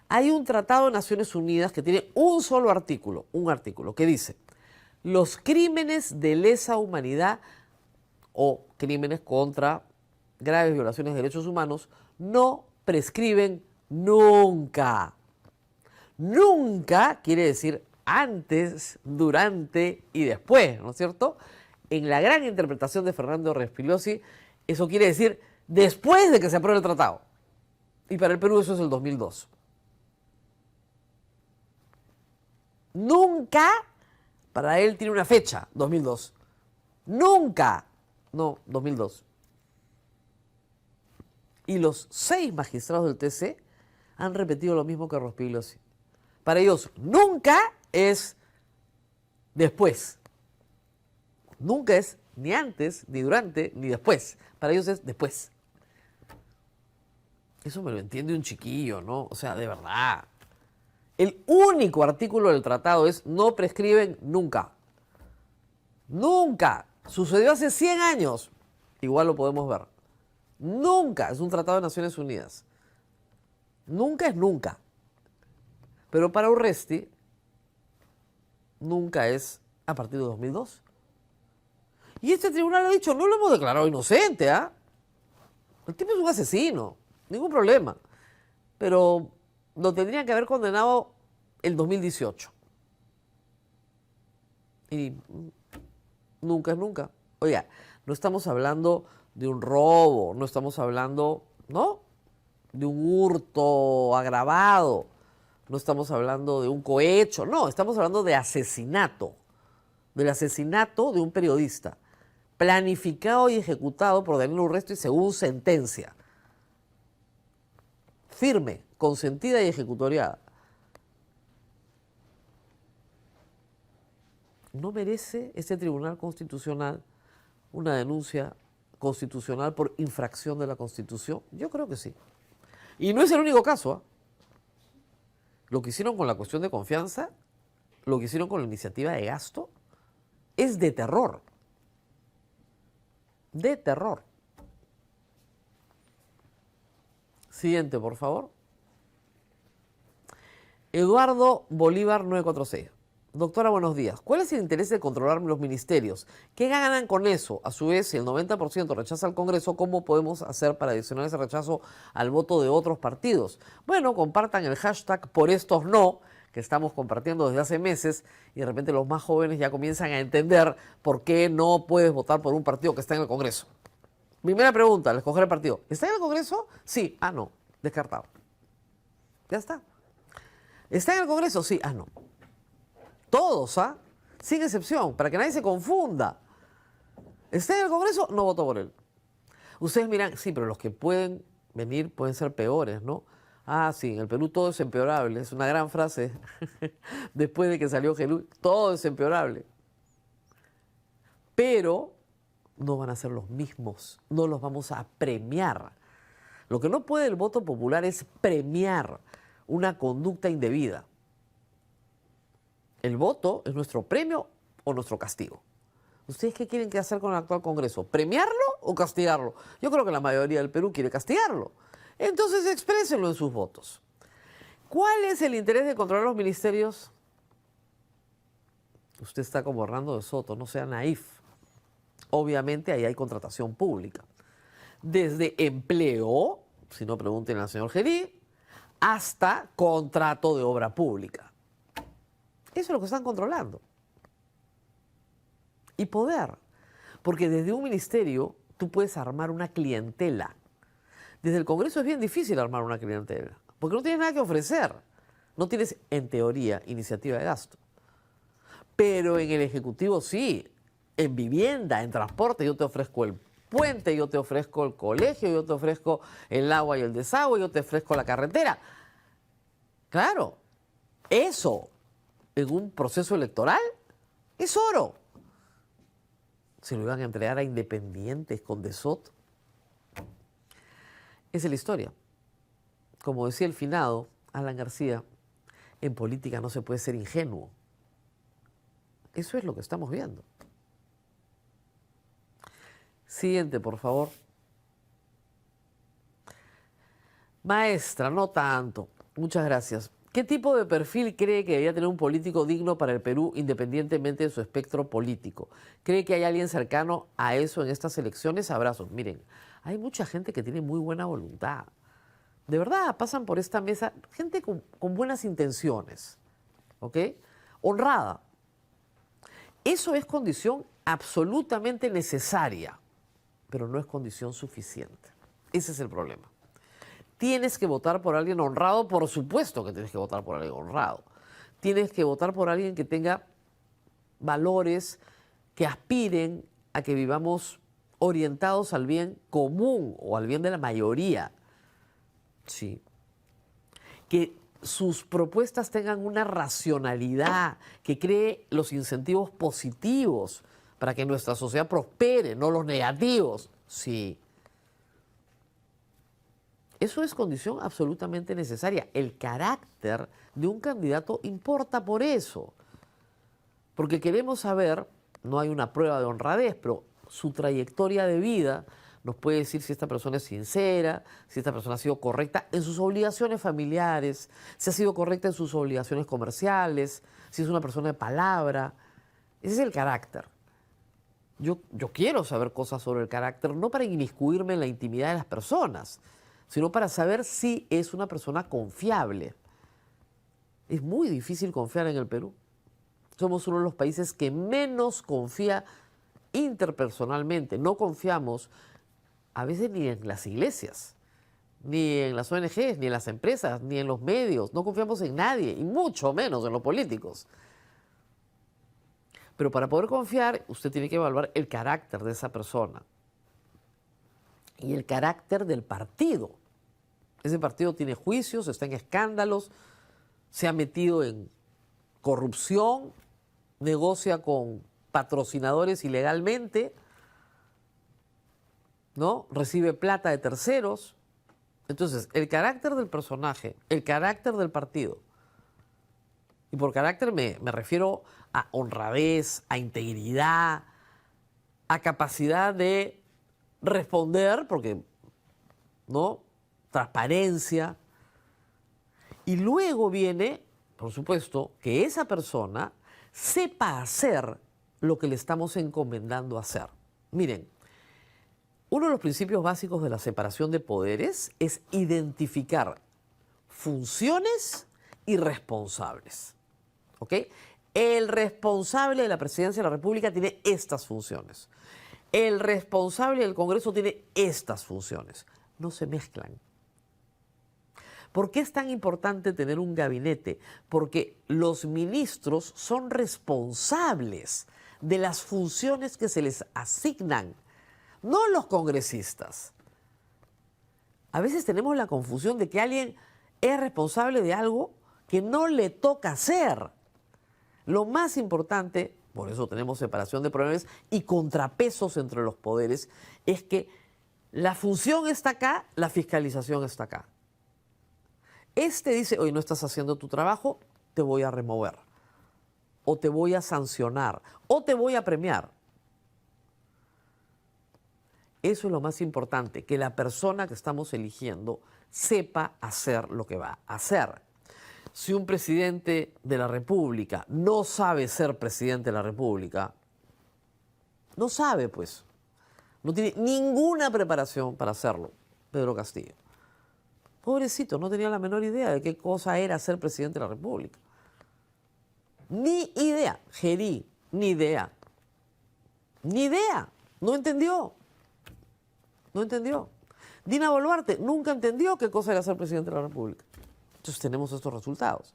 Hay un tratado de Naciones Unidas que tiene un solo artículo, que dice: los crímenes de lesa humanidad o crímenes contra graves violaciones de derechos humanos no prescriben nunca. Nunca quiere decir antes, durante y después, ¿no es cierto? En la gran interpretación de Fernando Respigliosi, eso quiere decir después de que se apruebe el tratado. Y para el Perú eso es el 2002. Nunca, para él tiene una fecha, 2002. Nunca, no, 2002. Y los 6 magistrados del TC han repetido lo mismo que Rospigliosi. Para ellos, nunca es después. Nunca es ni antes, ni durante, ni después. Para ellos es después. Eso me lo entiende un chiquillo, ¿no? O sea, de verdad. El único artículo del tratado es no prescriben nunca. Nunca. Sucedió hace 100 años. Igual lo podemos ver. Nunca. Es un tratado de Naciones Unidas. Nunca es nunca. Pero para Urresti, nunca es a partir de 2002. Y este tribunal ha dicho, no lo hemos declarado inocente, ¿ah? El tipo es un asesino, ningún problema. Pero lo tendrían que haber condenado el 2018. Y nunca es nunca. Oiga, no estamos hablando de un robo, no estamos hablando, ¿no?, de un hurto agravado, no estamos hablando de un cohecho, no, estamos hablando de asesinato, del asesinato de un periodista, planificado y ejecutado por Daniel Urresti según sentencia, firme, consentida y ejecutoriada. ¿No merece este Tribunal Constitucional una denuncia constitucional por infracción de la Constitución? Yo creo que sí. Y no es el único caso, ¿eh? Lo que hicieron con la cuestión de confianza, lo que hicieron con la iniciativa de gasto, es de terror. De terror. Siguiente, por favor. Eduardo Bolívar 946. Doctora, buenos días. ¿Cuál es el interés de controlar los ministerios? ¿Qué ganan con eso? A su vez, si el 90% rechaza al Congreso, ¿cómo podemos hacer para adicionar ese rechazo al voto de otros partidos? Bueno, compartan el hashtag por estos no, que estamos compartiendo desde hace meses, y de repente los más jóvenes ya comienzan a entender por qué no puedes votar por un partido que está en el Congreso. Primera pregunta, al escoger el partido. ¿Está en el Congreso? Sí. Ah, no. Descartado. Ya está. ¿Está en el Congreso? Sí. Ah, no. Todos, ¿ah? Sin excepción, para que nadie se confunda. ¿Está en el Congreso? No voto por él. Ustedes miran, sí, pero los que pueden venir pueden ser peores, ¿no? Ah, sí, en el Perú todo es empeorable. Es una gran frase. Después de que salió Gelú, todo es empeorable. Pero no van a ser los mismos. No los vamos a premiar. Lo que no puede el voto popular es premiar una conducta indebida. El voto es nuestro premio o nuestro castigo. ¿Ustedes qué quieren hacer con el actual Congreso? ¿Premiarlo o castigarlo? Yo creo que la mayoría del Perú quiere castigarlo. Entonces exprésenlo en sus votos. ¿Cuál es el interés de controlar los ministerios? Usted está como Hernando de Soto, no sea naif. Obviamente ahí hay contratación pública. Desde empleo, si no pregunten al señor Gerí, hasta contrato de obra pública. Eso es lo que están controlando. Y poder. Porque desde un ministerio tú puedes armar una clientela. Desde el Congreso es bien difícil armar una clientela. Porque no tienes nada que ofrecer. No tienes, en teoría, iniciativa de gasto. Pero en el Ejecutivo sí. En vivienda, en transporte, yo te ofrezco el puente, yo te ofrezco el colegio, yo te ofrezco el agua y el desagüe, yo te ofrezco la carretera. Claro, eso en un proceso electoral es oro. Se lo iban a entregar a independientes con De Soto. Esa es la historia. Como decía el finado Alan García, en política no se puede ser ingenuo. Eso es lo que estamos viendo. Siguiente, por favor. Maestra, no tanto. Muchas gracias. ¿Qué tipo de perfil cree que debería tener un político digno para el Perú independientemente de su espectro político? ¿Cree que hay alguien cercano a eso en estas elecciones? Abrazos. Miren, hay mucha gente que tiene muy buena voluntad. De verdad, pasan por esta mesa gente con buenas intenciones, ¿ok? Honrada. Eso es condición absolutamente necesaria, pero no es condición suficiente. Ese es el problema. ¿Tienes que votar por alguien honrado? Por supuesto que tienes que votar por alguien honrado. Tienes que votar por alguien que tenga valores, que aspiren a que vivamos orientados al bien común o al bien de la mayoría. Sí. Que sus propuestas tengan una racionalidad, que cree los incentivos positivos para que nuestra sociedad prospere, no los negativos. Sí. Eso es condición absolutamente necesaria. El carácter de un candidato importa por eso. Porque queremos saber, no hay una prueba de honradez, pero su trayectoria de vida nos puede decir si esta persona es sincera, si esta persona ha sido correcta en sus obligaciones familiares, si ha sido correcta en sus obligaciones comerciales, si es una persona de palabra. Ese es el carácter. Yo quiero saber cosas sobre el carácter, no para inmiscuirme en la intimidad de las personas, sino para saber si es una persona confiable. Es muy difícil confiar en el Perú. Somos uno de los países que menos confía interpersonalmente. No confiamos a veces ni en las iglesias, ni en las ONGs, ni en las empresas, ni en los medios. No confiamos en nadie, y mucho menos en los políticos. Pero para poder confiar, usted tiene que evaluar el carácter de esa persona y el carácter del partido. Ese partido tiene juicios, está en escándalos, se ha metido en corrupción, negocia con patrocinadores ilegalmente, ¿no? Recibe plata de terceros. Entonces, el carácter del personaje, el carácter del partido, y por carácter me refiero a honradez, a integridad, a capacidad de responder, porque, ¿no? Transparencia. Y luego viene, por supuesto, que esa persona sepa hacer lo que le estamos encomendando hacer. Miren, uno de los principios básicos de la separación de poderes es identificar funciones y responsables. ¿Ok? El responsable de la presidencia de la República tiene estas funciones. El responsable del Congreso tiene estas funciones. No se mezclan. ¿Por qué es tan importante tener un gabinete? Porque los ministros son responsables de las funciones que se les asignan, no los congresistas. A veces tenemos la confusión de que alguien es responsable de algo que no le toca hacer. Lo más importante, por eso tenemos separación de poderes y contrapesos entre los poderes, es que la función está acá, la fiscalización está acá. Este dice, oye, no estás haciendo tu trabajo, te voy a remover, o te voy a sancionar, o te voy a premiar. Eso es lo más importante, que la persona que estamos eligiendo sepa hacer lo que va a hacer. Si un presidente de la República no sabe ser presidente de la República, no sabe, pues, no tiene ninguna preparación para hacerlo, Pedro Castillo. Pobrecito, no tenía la menor idea de qué cosa era ser presidente de la República. Ni idea. Gerí, ni idea. Ni idea. No entendió. No entendió. Dina Boluarte nunca entendió qué cosa era ser presidente de la República. Entonces tenemos estos resultados.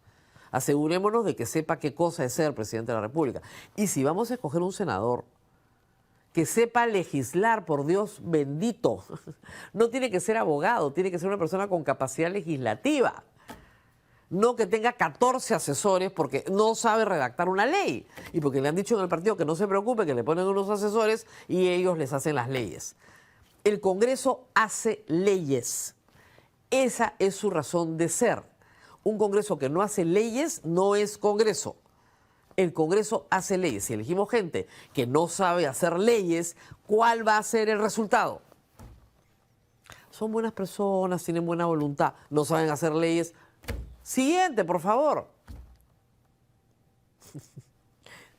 Asegurémonos de que sepa qué cosa es ser presidente de la República. Y si vamos a escoger un senador que sepa legislar, por Dios bendito, no tiene que ser abogado, tiene que ser una persona con capacidad legislativa. No que tenga 14 asesores porque no sabe redactar una ley. Y porque le han dicho en el partido que no se preocupe, que le ponen unos asesores y ellos les hacen las leyes. El Congreso hace leyes. Esa es su razón de ser. Un Congreso que no hace leyes no es Congreso. El Congreso hace leyes. Si elegimos gente que no sabe hacer leyes, ¿cuál va a ser el resultado? Son buenas personas, tienen buena voluntad, no saben hacer leyes. Siguiente, por favor.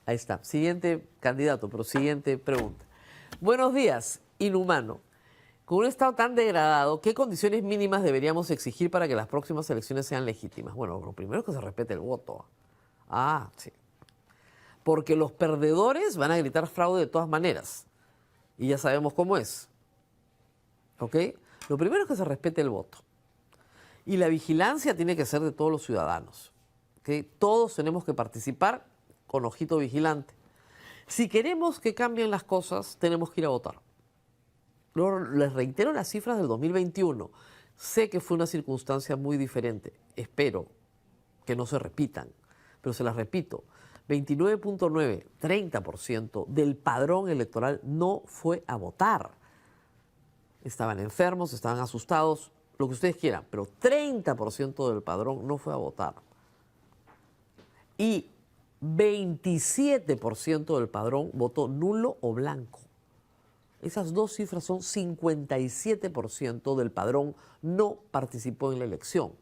Ahí está. Siguiente candidato, pero siguiente pregunta. Buenos días, inhumano. Con un Estado tan degradado, ¿qué condiciones mínimas deberíamos exigir para que las próximas elecciones sean legítimas? Bueno, lo primero es que se respete el voto. Ah, sí. Porque los perdedores van a gritar fraude de todas maneras. Y ya sabemos cómo es. ¿Ok? Lo primero es que se respete el voto. Y la vigilancia tiene que ser de todos los ciudadanos. ¿Ok? Todos tenemos que participar con ojito vigilante. Si queremos que cambien las cosas, tenemos que ir a votar. Luego, les reitero las cifras del 2021. Sé que fue una circunstancia muy diferente. Espero que no se repitan. Pero se las repito. 29.9, 30% del padrón electoral no fue a votar. Estaban enfermos, estaban asustados, lo que ustedes quieran, pero 30% del padrón no fue a votar. Y 27% del padrón votó nulo o blanco. Esas dos cifras son 57% del padrón no participó en la elección.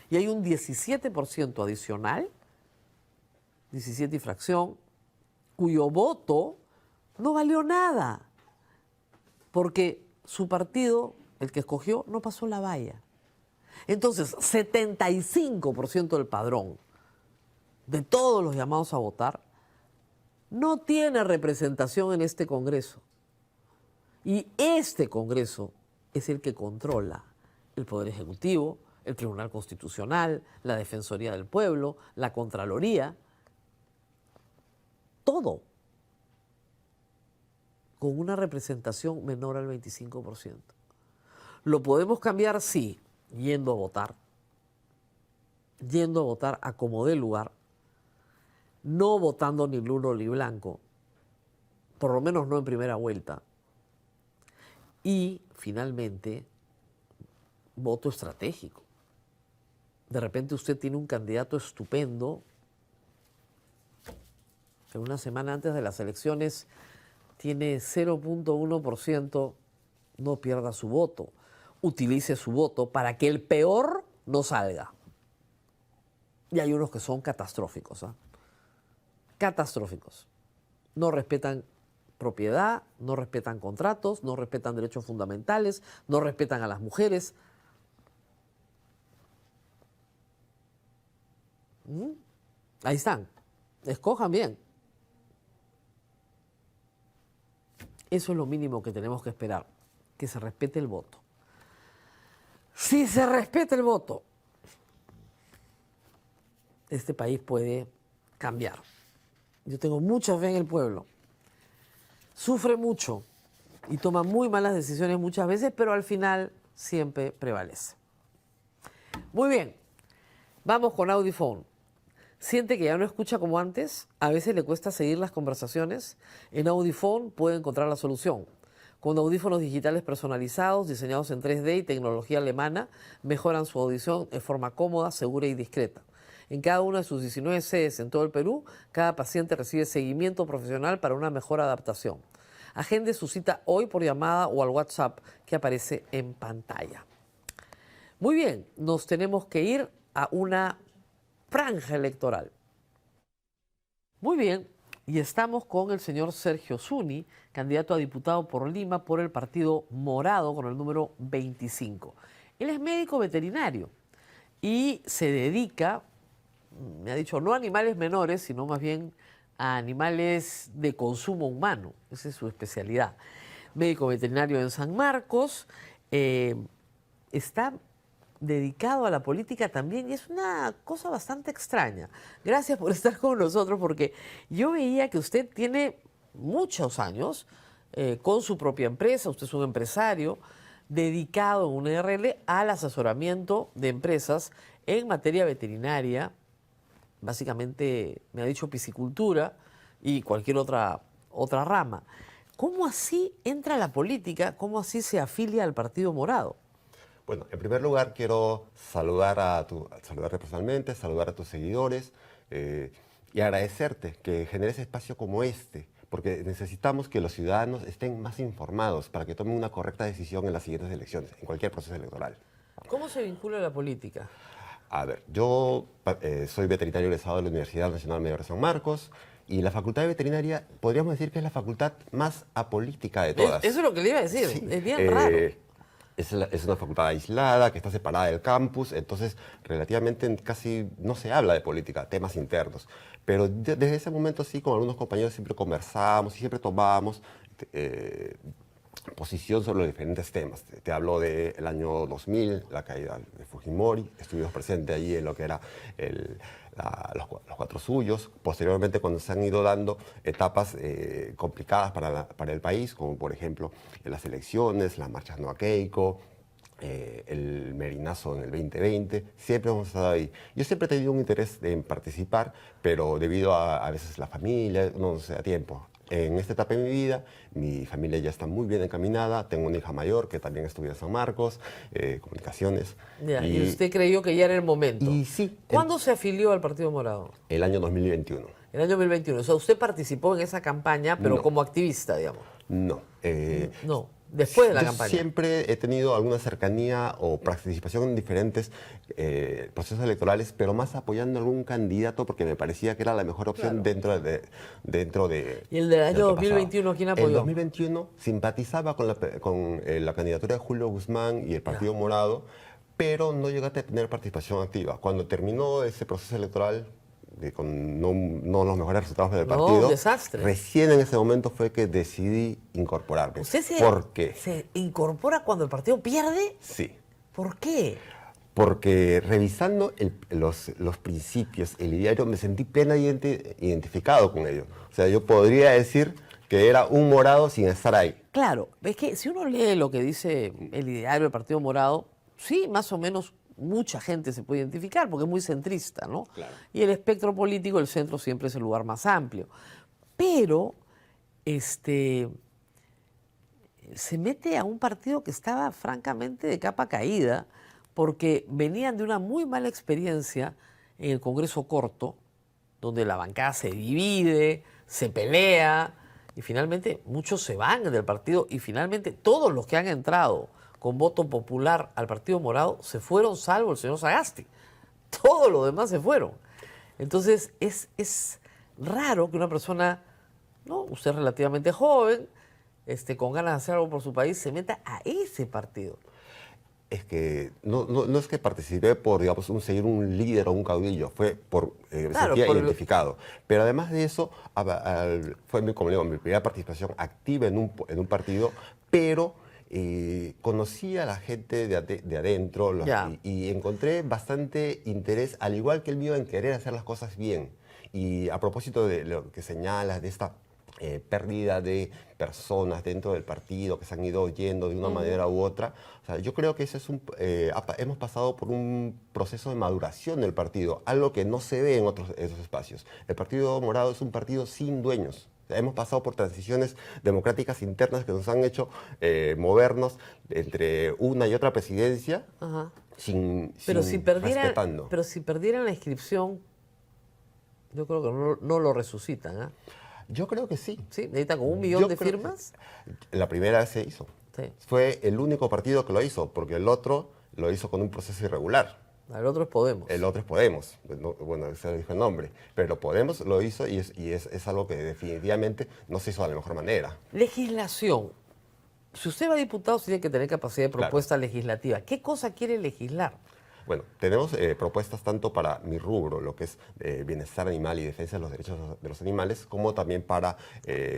Y hay un 17% adicional, 17 y fracción, cuyo voto no valió nada, porque su partido, el que escogió, no pasó la valla. Entonces, 75% del padrón de todos los llamados a votar no tiene representación en este Congreso. Y este Congreso es el que controla el Poder Ejecutivo, el Tribunal Constitucional, la Defensoría del Pueblo, la Contraloría, todo, con una representación menor al 25%. ¿Lo podemos cambiar? Sí, yendo a votar a como dé lugar, no votando ni nulo ni blanco, por lo menos no en primera vuelta. Y, finalmente, voto estratégico. De repente usted tiene un candidato estupendo que una semana antes de las elecciones tiene 0.1%, no pierda su voto. Utilice su voto para que el peor no salga. Y hay unos que son catastróficos, ¿eh? Catastróficos. No respetan propiedad, no respetan contratos, no respetan derechos fundamentales, no respetan a las mujeres. Ahí están. Escojan bien. Eso es lo mínimo que tenemos que esperar, que se respete el voto. Si se respeta el voto, este país puede cambiar. Yo tengo mucha fe en el pueblo. Sufre mucho y toma muy malas decisiones muchas veces, pero al final siempre prevalece. Muy bien, vamos con Audiphone. ¿Siente que ya no escucha como antes? ¿A veces le cuesta seguir las conversaciones? En Audiphone puede encontrar la solución. Con audífonos digitales personalizados, diseñados en 3D y tecnología alemana, mejoran su audición de forma cómoda, segura y discreta. En cada una de sus 19 sedes en todo el Perú, cada paciente recibe seguimiento profesional para una mejor adaptación. Agende su cita hoy por llamada o al WhatsApp que aparece en pantalla. Muy bien, nos tenemos que ir a una franja electoral. Muy bien, y estamos con el señor Sergio Zuni, candidato a diputado por Lima por el Partido Morado con el número 25. Él es médico veterinario y se dedica, me ha dicho, no a animales menores, sino más bien a animales de consumo humano. Esa es su especialidad. Médico veterinario en San Marcos, está dedicado a la política también y es una cosa bastante extraña. Gracias por estar con nosotros porque yo veía que usted tiene muchos años con su propia empresa, usted es un empresario dedicado en una URL al asesoramiento de empresas en materia veterinaria, básicamente me ha dicho piscicultura y cualquier otra rama. ¿Cómo así entra a la política? ¿Cómo así se afilia al Partido Morado? Bueno, en primer lugar quiero saludarte personalmente, saludar a tus seguidores y agradecerte que generes espacio como este, porque necesitamos que los ciudadanos estén más informados para que tomen una correcta decisión en las siguientes elecciones, en cualquier proceso electoral. ¿Cómo se vincula a la política? A ver, yo soy veterinario egresado de la Universidad Nacional Mayor de San Marcos y la Facultad de Veterinaria podríamos decir que es la facultad más apolítica de todas. Eso es lo que le iba a decir, Sí, es bien raro. Es una facultad aislada, que está separada del campus, entonces relativamente casi no se habla de política, temas internos. Pero desde ese momento sí, con algunos compañeros siempre conversábamos y siempre tomábamos posición sobre los diferentes temas. Te hablo del año 2000, la caída de Fujimori, estuvimos presentes allí en lo que era los cuatro suyos. Posteriormente, cuando se han ido dando etapas complicadas para el país, como por ejemplo las elecciones, las marchas no a Keiko, el merinazo en el 2020, siempre hemos estado ahí. Yo siempre he tenido un interés en participar, pero debido a veces la familia, no se da tiempo. En esta etapa de mi vida, mi familia ya está muy bien encaminada. Tengo una hija mayor que también estudia en San Marcos, comunicaciones. Ya, y usted creyó que ya era el momento. Y sí. ¿Cuándo se afilió al Partido Morado? El año 2021. El año 2021. O sea, usted participó en esa campaña, pero No. como activista, digamos. No. No, después de la Yo campaña. siempre he tenido alguna cercanía o participación en diferentes procesos electorales, pero más apoyando a algún candidato porque me parecía que era la mejor opción dentro de... ¿Y el del de año lo que 2021 pasaba. quién En apoyó? 2021 simpatizaba con la candidatura de Julio Guzmán y el Partido Morado, pero no llegué a tener participación activa. Cuando terminó ese proceso electoral, con no los mejores resultados del No, partido, un desastre. recién en ese momento fue que decidí incorporarme. ¿Usted ¿Por qué? se incorpora cuando el partido pierde? Sí. ¿Por qué? Porque revisando los principios, el ideario, me sentí plenamente identificado con ello. O sea, yo podría decir que era un morado sin estar ahí. Claro, es que si uno lee lo que dice el ideario del Partido Morado, sí, más o menos mucha gente se puede identificar porque es muy centrista, ¿no? Claro. Y el espectro político, el centro siempre es el lugar más amplio. Pero, se mete a un partido que estaba francamente de capa caída porque venían de una muy mala experiencia en el Congreso Corto, donde la bancada se divide, se pelea y finalmente muchos se van del partido y finalmente todos los que han entrado con voto popular al Partido Morado se fueron salvo el señor Sagasti. Todos los demás se fueron. Entonces es raro que una persona, ¿no? Usted es relativamente joven, con ganas de hacer algo por su país, se meta a ese partido. Es que no es que participé por, digamos, seguir un líder o un caudillo, fue por me Claro, sentía por identificado. Pero además de eso, fue como digo, mi primera participación activa en un partido, pero conocí a la gente de adentro y encontré bastante interés, al igual que el mío, en querer hacer las cosas bien. Y a propósito de lo que señalas, de esta pérdida de personas dentro del partido que se han ido yendo de una manera u otra. O sea, yo creo que ese es hemos pasado por un proceso de maduración del partido, algo que no se ve en esos espacios. El Partido Morado es un partido sin dueños. O sea, hemos pasado por transiciones democráticas internas que nos han hecho movernos entre una y otra presidencia. Ajá. Sin respetando. Pero si perdieran la inscripción, yo creo que no lo resucitan, ¿ah? Yo creo que sí. ¿Sí? ¿Necesitan como 1 millón de firmas? La primera vez se hizo. Sí. Fue el único partido que lo hizo, porque el otro lo hizo con un proceso irregular. El otro es Podemos. El otro es Podemos. Bueno, ese dijo el nombre. Pero Podemos lo hizo y es algo que definitivamente no se hizo de la mejor manera. Legislación. Si usted va a diputado, tiene que tener capacidad de propuesta legislativa. ¿Qué cosa quiere legislar? Bueno, tenemos propuestas tanto para mi rubro, lo que es bienestar animal y defensa de los derechos de los animales, como también para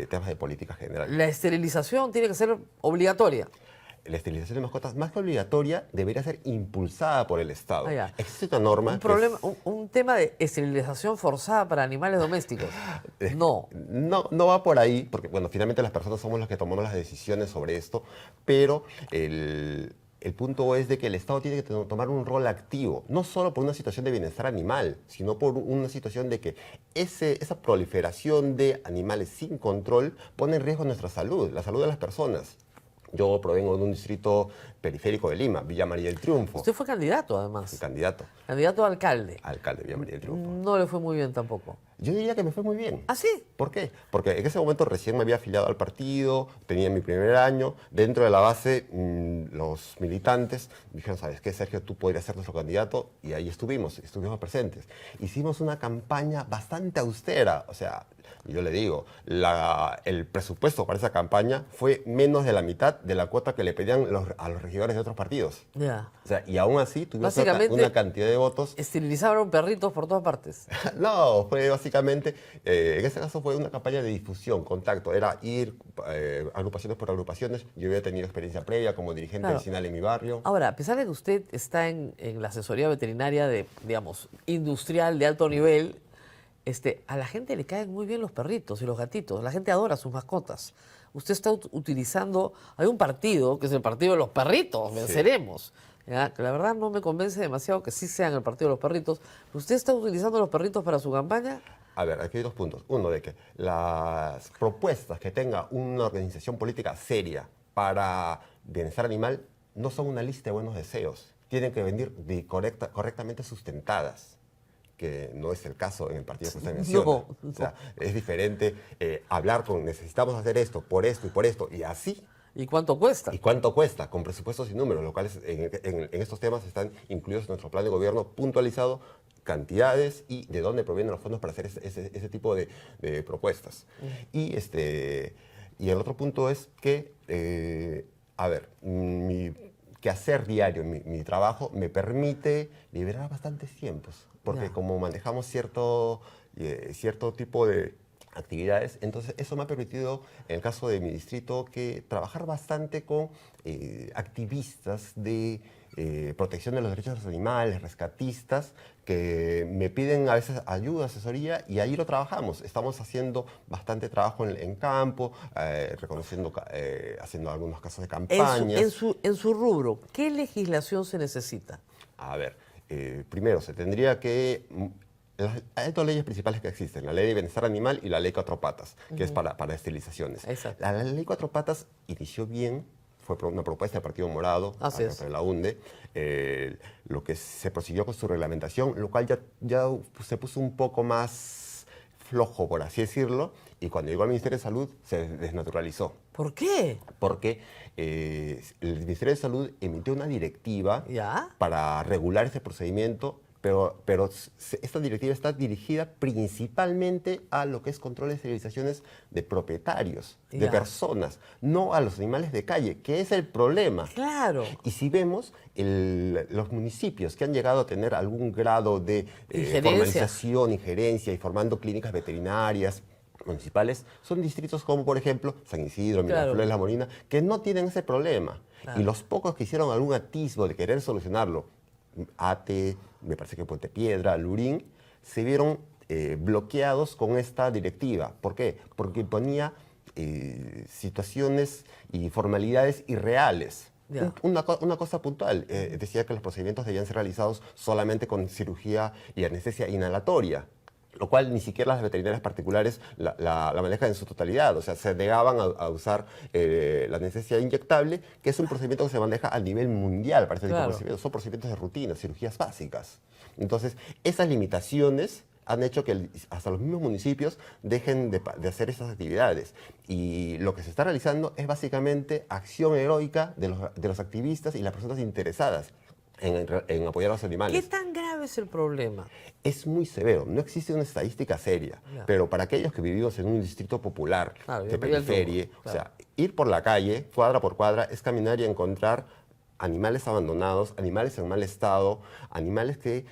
temas de política general. La esterilización tiene que ser obligatoria. La esterilización de mascotas, más que obligatoria, debería ser impulsada por el Estado. Existe una norma... Un tema de esterilización forzada para animales domésticos. No. No va por ahí, porque bueno, finalmente las personas somos las que tomamos las decisiones sobre esto, pero el punto es de que el Estado tiene que tomar un rol activo, no solo por una situación de bienestar animal, sino por una situación de que esa proliferación de animales sin control pone en riesgo nuestra salud, la salud de las personas. Yo provengo de un distrito periférico de Lima, Villa María del Triunfo. Usted fue candidato, además. Fui candidato. Candidato a alcalde. Alcalde de Villa María del Triunfo. No le fue muy bien tampoco. Yo diría que me fue muy bien. ¿Ah, sí? ¿Por qué? Porque en ese momento recién me había afiliado al partido, tenía mi primer año. Dentro de la base, los militantes dijeron, ¿sabes qué, Sergio? Tú podrías ser nuestro candidato. Y ahí estuvimos presentes. Hicimos una campaña bastante austera. O sea, yo le digo, el presupuesto para esa campaña fue menos de la mitad de la cuota que le pedían a los regidores de otros partidos. Ya. O sea, y aún así tuvimos Básicamente, una cantidad de votos. Esterilizaron perritos por todas partes. No, fue básicamente, en este caso fue una campaña de difusión, contacto. Era ir agrupaciones por agrupaciones. Yo había tenido experiencia previa como dirigente vecinal en mi barrio. Ahora, a pesar de que usted está en la asesoría veterinaria de, digamos, industrial de alto nivel, a la gente le caen muy bien los perritos y los gatitos. La gente adora sus mascotas. Usted está utilizando... Hay un partido, que es el partido de los perritos, venceremos. ¿Ya? Que la verdad no me convence demasiado que sí sean el partido de los perritos. ¿Usted está utilizando los perritos para su campaña? A ver, aquí hay 2 puntos. Uno, de que las propuestas que tenga una organización política seria para bienestar animal no son una lista de buenos deseos. Tienen que venir correctamente sustentadas. que no es el caso en el partido que usted No, menciona. no. O sea, es diferente hablar con necesitamos hacer esto, por esto y por esto, y así. ¿Y cuánto cuesta? ¿Y cuánto cuesta? Con presupuestos y números, lo cual en estos temas están incluidos en nuestro plan de gobierno puntualizado, cantidades y de dónde provienen los fondos para hacer ese tipo de propuestas. Y el otro punto es que, a ver, mi quehacer diario, mi trabajo, me permite liberar bastantes tiempos, porque Ya. como manejamos cierto tipo de actividades, entonces eso me ha permitido, en el caso de mi distrito, que trabajar bastante con activistas de protección de los derechos de los animales, rescatistas, que me piden a veces ayuda, asesoría, y ahí lo trabajamos. Estamos haciendo bastante trabajo en campo, haciendo algunos casos de campañas. En su rubro, ¿qué legislación se necesita? A ver, primero se tendría que... Hay dos leyes principales que existen, la ley de bienestar animal y la ley cuatro patas, que es para esterilizaciones. Exacto. La ley cuatro patas inició bien, fue una propuesta del Partido Morado, Así es. de la UNDE, lo que se prosiguió con su reglamentación, lo cual ya se puso un poco más flojo, por así decirlo, y cuando llegó al Ministerio de Salud se desnaturalizó. ¿Por qué? Porque el Ministerio de Salud emitió una directiva ¿Ya? para regular ese procedimiento, pero esta directiva está dirigida principalmente a lo que es control de esterilizaciones de propietarios, de Ya. personas, no a los animales de calle, que es el problema. Claro. Y si vemos, los municipios que han llegado a tener algún grado de Injerencia. formalización, injerencia y formando clínicas veterinarias municipales, son distritos como, por ejemplo, San Isidro, Claro. Miraflores, La Molina, que no tienen ese problema. Claro. Y los pocos que hicieron algún atisbo de querer solucionarlo, Ate, me parece que Puente Piedra, Lurín, se vieron bloqueados con esta directiva. ¿Por qué? Porque imponía situaciones y formalidades irreales. Ya. Una cosa puntual, decía que los procedimientos debían ser realizados solamente con cirugía y anestesia inhalatoria, lo cual ni siquiera las veterinarias particulares la manejan en su totalidad. O sea, se negaban a usar la anestesia inyectable, que es un procedimiento que se maneja a nivel mundial para este tipo de Claro. procedimientos. Son procedimientos de rutina, cirugías básicas. Entonces, esas limitaciones han hecho que hasta los mismos municipios dejen de hacer esas actividades. Y lo que se está realizando es básicamente acción heroica de los activistas y las personas interesadas en apoyar a los animales. ¿Qué tan grave es el problema? Es muy severo, no existe una estadística seria, Ya. pero para aquellos que vivimos en un distrito popular, Claro, de yo veía el periferia, rubro, o claro. sea, ir por la calle, cuadra por cuadra, es caminar y encontrar animales abandonados, animales en mal estado, animales que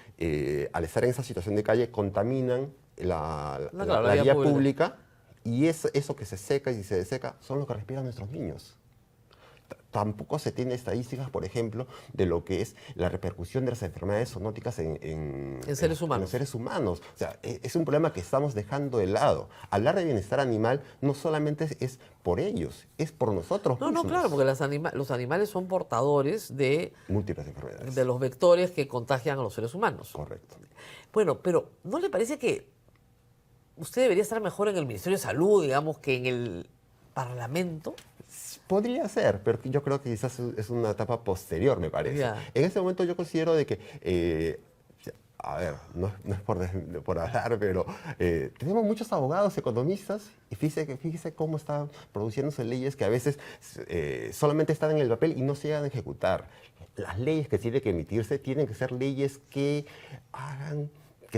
al estar en esa situación de calle contaminan la vía pública, y eso que se seca y se deseca son los que respiran nuestros niños. Tampoco se tiene estadísticas, por ejemplo, de lo que es la repercusión de las enfermedades zoonóticas en seres humanos. en los seres humanos. O sea, es un problema que estamos dejando de lado. Hablar de bienestar animal no solamente es por ellos, es por nosotros No, mismos. no, claro, porque los animales son portadores de Múltiples enfermedades. los vectores que contagian a los seres humanos. Correcto. Bueno, pero ¿no le parece que usted debería estar mejor en el Ministerio de Salud, digamos, que en el Parlamento? Podría ser, pero yo creo que quizás es una etapa posterior, me parece. Ya. En este momento yo considero de que, a ver, no es por hablar, pero tenemos muchos abogados, economistas, y fíjese cómo están produciéndose leyes que a veces solamente están en el papel y no se llegan a ejecutar. Las leyes que tienen que emitirse tienen que ser leyes que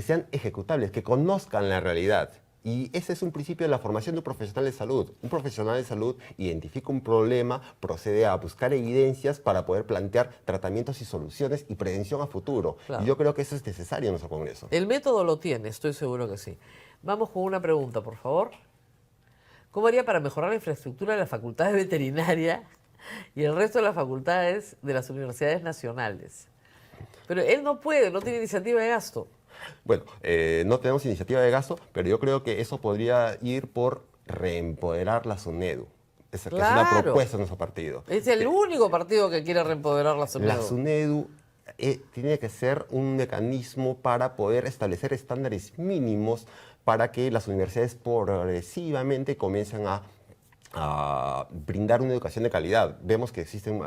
sean ejecutables, que conozcan la realidad. Y ese es un principio de la formación de un profesional de salud. Un profesional de salud identifica un problema, procede a buscar evidencias para poder plantear tratamientos y soluciones y prevención a futuro. Claro. Y yo creo que eso es necesario en nuestro Congreso. El método lo tiene, estoy seguro que sí. Vamos con una pregunta, por favor. ¿Cómo haría para mejorar la infraestructura de la Facultad de Veterinaria y el resto de las facultades de las universidades nacionales? Pero él no puede, no tiene iniciativa de gasto. Bueno, no tenemos iniciativa de gasto, pero yo creo que eso podría ir por reempoderar la SUNEDU. Que es una Claro. propuesta de nuestro partido. Es el único partido que quiere reempoderar la SUNEDU. La SUNEDU tiene que ser un mecanismo para poder establecer estándares mínimos para que las universidades progresivamente comiencen a a brindar una educación de calidad. Vemos que existen,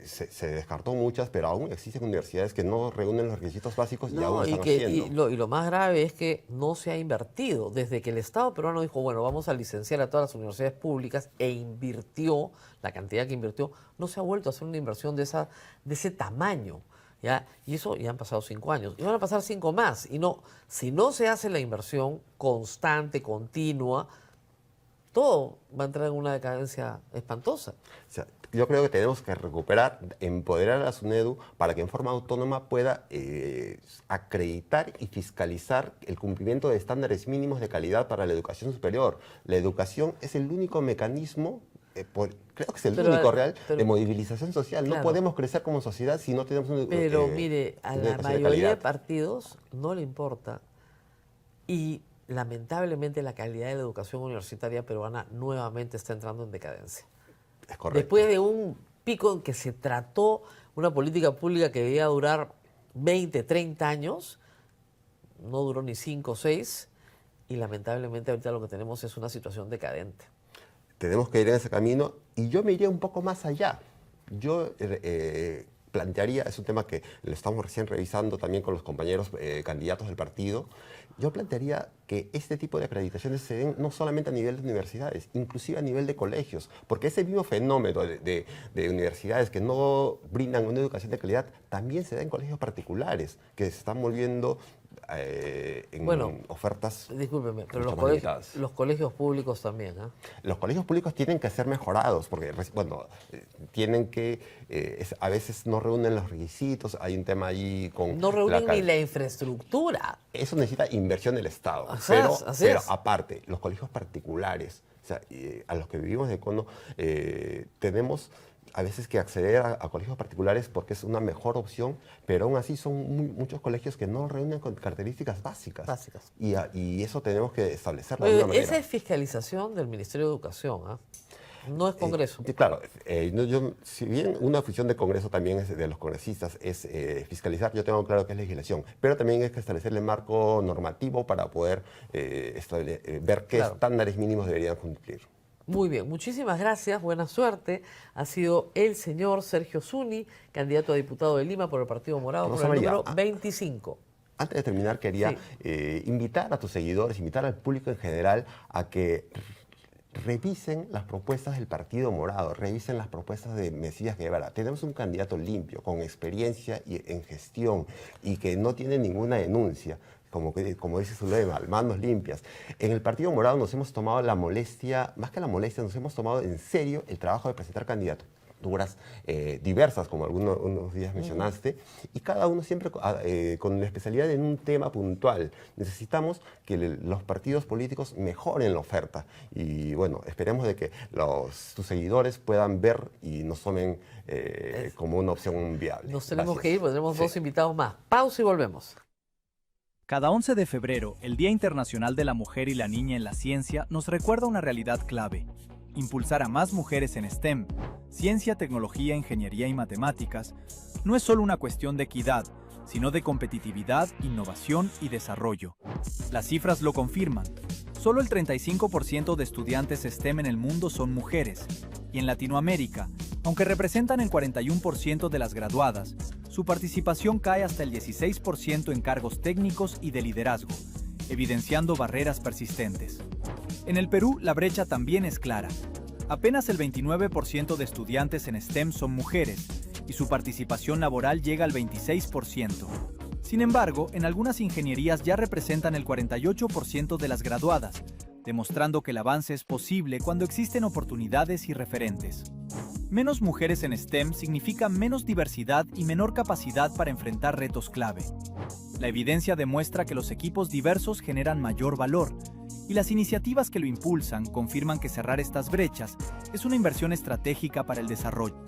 se descartó muchas, pero aún existen universidades que no reúnen los requisitos básicos y aún están haciendo. Y lo más grave es que no se ha invertido. Desde que el Estado peruano dijo, bueno, vamos a licenciar a todas las universidades públicas e invirtió, la cantidad que invirtió, no se ha vuelto a hacer una inversión de ese tamaño. ¿Ya? Y eso ya han pasado 5 años. Y van a pasar 5 más. Y no, si no se hace la inversión constante, continua, todo va a entrar en una decadencia espantosa. O sea, yo creo que tenemos que recuperar, empoderar a la SUNEDU para que en forma autónoma pueda acreditar y fiscalizar el cumplimiento de estándares mínimos de calidad para la educación superior. La educación es el único mecanismo, creo que es el único real, de movilización social. Claro. No podemos crecer como sociedad si no tenemos una Pero mire, a la mayoría de partidos no le importa. Y lamentablemente la calidad de la educación universitaria peruana nuevamente está entrando en decadencia. Es correcto. Después de un pico en que se trató una política pública que debía durar 20, 30 años, no duró ni 5 o 6, y lamentablemente ahorita lo que tenemos es una situación decadente. Tenemos que ir en ese camino y yo me iría un poco más allá. Yo plantearía, es un tema que lo estamos recién revisando también con los compañeros candidatos del partido, yo plantearía que este tipo de acreditaciones se den no solamente a nivel de universidades, inclusive a nivel de colegios, porque ese mismo fenómeno de universidades que no brindan una educación de calidad también se da en colegios particulares, que se están volviendo en ofertas. Discúlpeme, pero los colegios públicos también, ¿eh? Los colegios públicos tienen que ser mejorados, porque tienen que, a veces no reúnen los requisitos, hay un tema ahí con... No reúnen ni la infraestructura. Eso necesita inversión del Estado, pero aparte, los colegios particulares, o sea, a los que vivimos de Cono, tenemos a veces que acceder a colegios particulares porque es una mejor opción, pero aún así son muchos colegios que no reúnen con características básicas. Y eso tenemos que establecerlo de alguna manera. Esa es fiscalización del Ministerio de Educación, ¿eh? No es Congreso. Claro, si bien una función de Congreso también es de los congresistas es fiscalizar, yo tengo claro que es legislación, pero también hay que establecer el marco normativo para poder ver qué estándares mínimos deberían cumplir. Muy bien, muchísimas gracias, buena suerte. Ha sido el señor Sergio Zuni, candidato a diputado de Lima por el Partido Morado, por el número 25. Antes de terminar, quería invitar a tus seguidores, invitar al público en general a que revisen las propuestas del Partido Morado, revisen las propuestas de Mesías Guevara. Tenemos un candidato limpio, con experiencia en gestión y que no tiene ninguna denuncia. Como dice su lema, manos limpias. En el Partido Morado nos hemos tomado la molestia, más que la molestia, nos hemos tomado en serio el trabajo de presentar candidaturas diversas, como unos días mencionaste, y cada uno siempre con la especialidad en un tema puntual. Necesitamos que los partidos políticos mejoren la oferta y bueno, esperemos de que tus seguidores puedan ver y nos tomen como una opción viable. Nos tenemos que ir, porque tenemos 2 invitados más. Pausa y volvemos. Cada 11 de febrero, el Día Internacional de la Mujer y la Niña en la Ciencia nos recuerda una realidad clave: impulsar a más mujeres en STEM, ciencia, tecnología, ingeniería y matemáticas, no es solo una cuestión de equidad, sino de competitividad, innovación y desarrollo. Las cifras lo confirman. Solo el 35% de estudiantes STEM en el mundo son mujeres, y en Latinoamérica, aunque representan el 41% de las graduadas, su participación cae hasta el 16% en cargos técnicos y de liderazgo, evidenciando barreras persistentes. En el Perú, la brecha también es clara. Apenas el 29% de estudiantes en STEM son mujeres, y su participación laboral llega al 26%. Sin embargo, en algunas ingenierías ya representan el 48% de las graduadas, demostrando que el avance es posible cuando existen oportunidades y referentes. Menos mujeres en STEM significa menos diversidad y menor capacidad para enfrentar retos clave. La evidencia demuestra que los equipos diversos generan mayor valor, y las iniciativas que lo impulsan confirman que cerrar estas brechas es una inversión estratégica para el desarrollo.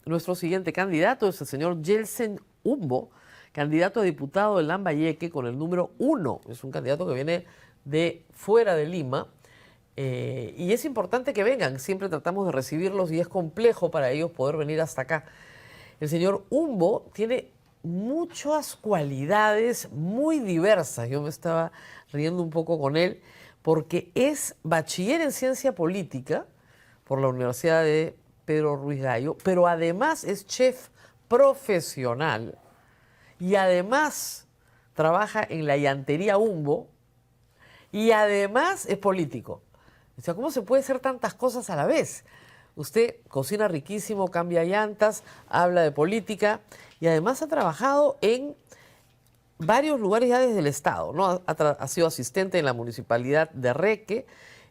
Nuestro siguiente candidato es el señor Yeltsin Umbo, candidato a diputado de Lambayeque con el número 1. Es un candidato que viene de fuera de Lima y es importante que vengan. Siempre tratamos de recibirlos y es complejo para ellos poder venir hasta acá. El señor Umbo tiene muchas cualidades muy diversas. Yo me estaba riendo un poco con él porque es bachiller en ciencia política por la Universidad de Pedro Ruiz Gallo, pero además es chef profesional y además trabaja en la llantería Umbo y además es político. O sea, ¿cómo se puede hacer tantas cosas a la vez? Usted cocina riquísimo, cambia llantas, habla de política y además ha trabajado en varios lugares ya desde el Estado, ¿no? Ha sido asistente en la Municipalidad de Reque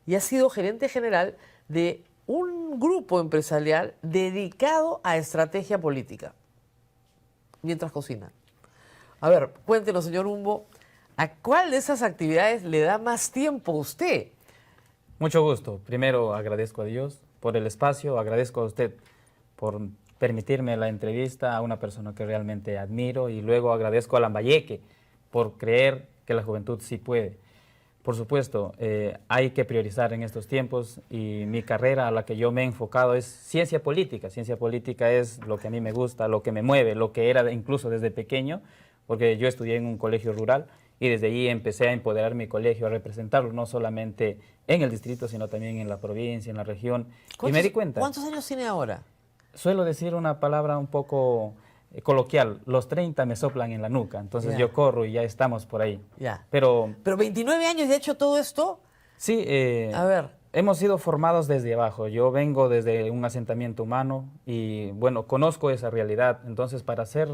y ha sido gerente general de un grupo empresarial dedicado a estrategia política, mientras cocina. A ver, cuéntenos, señor Umbo, ¿a cuál de esas actividades le da más tiempo a usted? Mucho gusto. Primero agradezco a Dios por el espacio, agradezco a usted por permitirme la entrevista a una persona que realmente admiro y luego agradezco a Lambayeque por creer que la juventud sí puede. Por supuesto, hay que priorizar en estos tiempos y mi carrera a la que yo me he enfocado es ciencia política. Ciencia política es lo que a mí me gusta, lo que me mueve, lo que era incluso desde pequeño, porque yo estudié en un colegio rural y desde ahí empecé a empoderar mi colegio, a representarlo no solamente en el distrito, sino también en la provincia, en la región. Y me di cuenta. ¿Cuántos años tiene ahora? Suelo decir una palabra un poco coloquial, los 30 me soplan en la nuca, entonces Ya. yo corro y ya estamos por ahí. Ya. Pero Pero 29 años y ha hecho todo esto. sí, A ver. hemos sido formados desde abajo. Yo vengo desde un asentamiento humano y bueno, conozco esa realidad. Entonces, para ser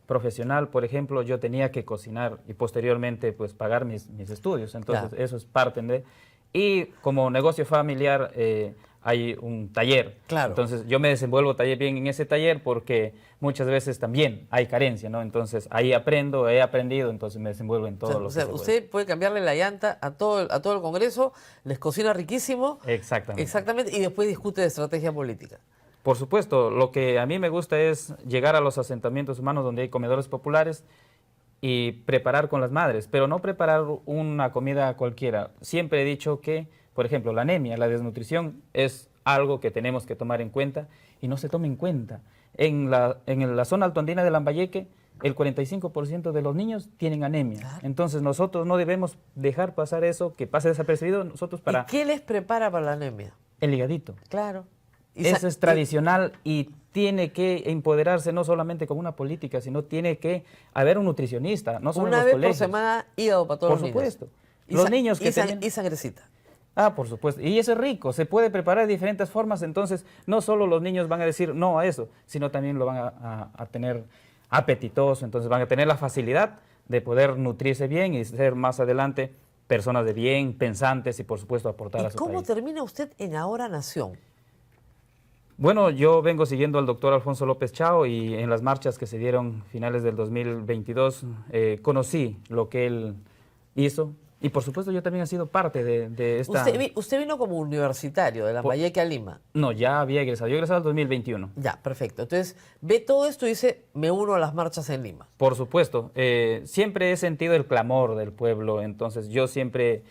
profesional, por ejemplo, yo tenía que cocinar y posteriormente pues pagar mis estudios. Entonces, Claro. eso es parte de... Y como negocio familiar hay un taller. Claro. Entonces, yo me desenvuelvo bien en ese taller porque muchas veces también hay carencia, ¿no? Entonces, ahí aprendo, he aprendido, entonces me desenvuelvo en todo lo O sea, que se usted puede cambiarle la llanta a todo el Congreso, les cocina riquísimo. puede. Exactamente. Exactamente, y después discute de estrategia política. Por supuesto, lo que a mí me gusta es llegar a los asentamientos humanos donde hay comedores populares y preparar con las madres, pero no preparar una comida cualquiera. Siempre he dicho que, por ejemplo, la anemia, la desnutrición es algo que tenemos que tomar en cuenta y no se toma en cuenta. En la zona altoandina de Lambayeque, el 45% de los niños tienen anemia. Claro. Entonces nosotros no debemos dejar pasar eso, que pase desapercibido nosotros para ¿Y qué les prepara para la anemia? el higadito. Claro. Eso es tradicional y tiene que empoderarse no solamente como una política, sino tiene que haber un nutricionista, no solo en Una los vez colegios. por semana hígado para todos Por los niños. supuesto. Los niños que tienen... y sangrecita. Ah, por supuesto. Y eso es rico, se puede preparar de diferentes formas, entonces no solo los niños van a decir no a eso, sino también lo van a tener apetitoso, entonces van a tener la facilidad de poder nutrirse bien y ser más adelante personas de bien, pensantes y por supuesto aportar a ¿Y su cómo país. termina usted en Ahora Nación? Bueno, yo vengo siguiendo al doctor Alfonso López Chao y en las marchas que se dieron finales del 2022 conocí lo que él hizo y por supuesto yo también he sido parte de esta... Usted vino como universitario de Lambayeque a Lima. No, ya había egresado, yo he egresado en 2021. Ya, perfecto. Entonces, ve todo esto y dice, me uno a las marchas en Lima. Por supuesto, siempre he sentido el clamor del pueblo, entonces yo siempre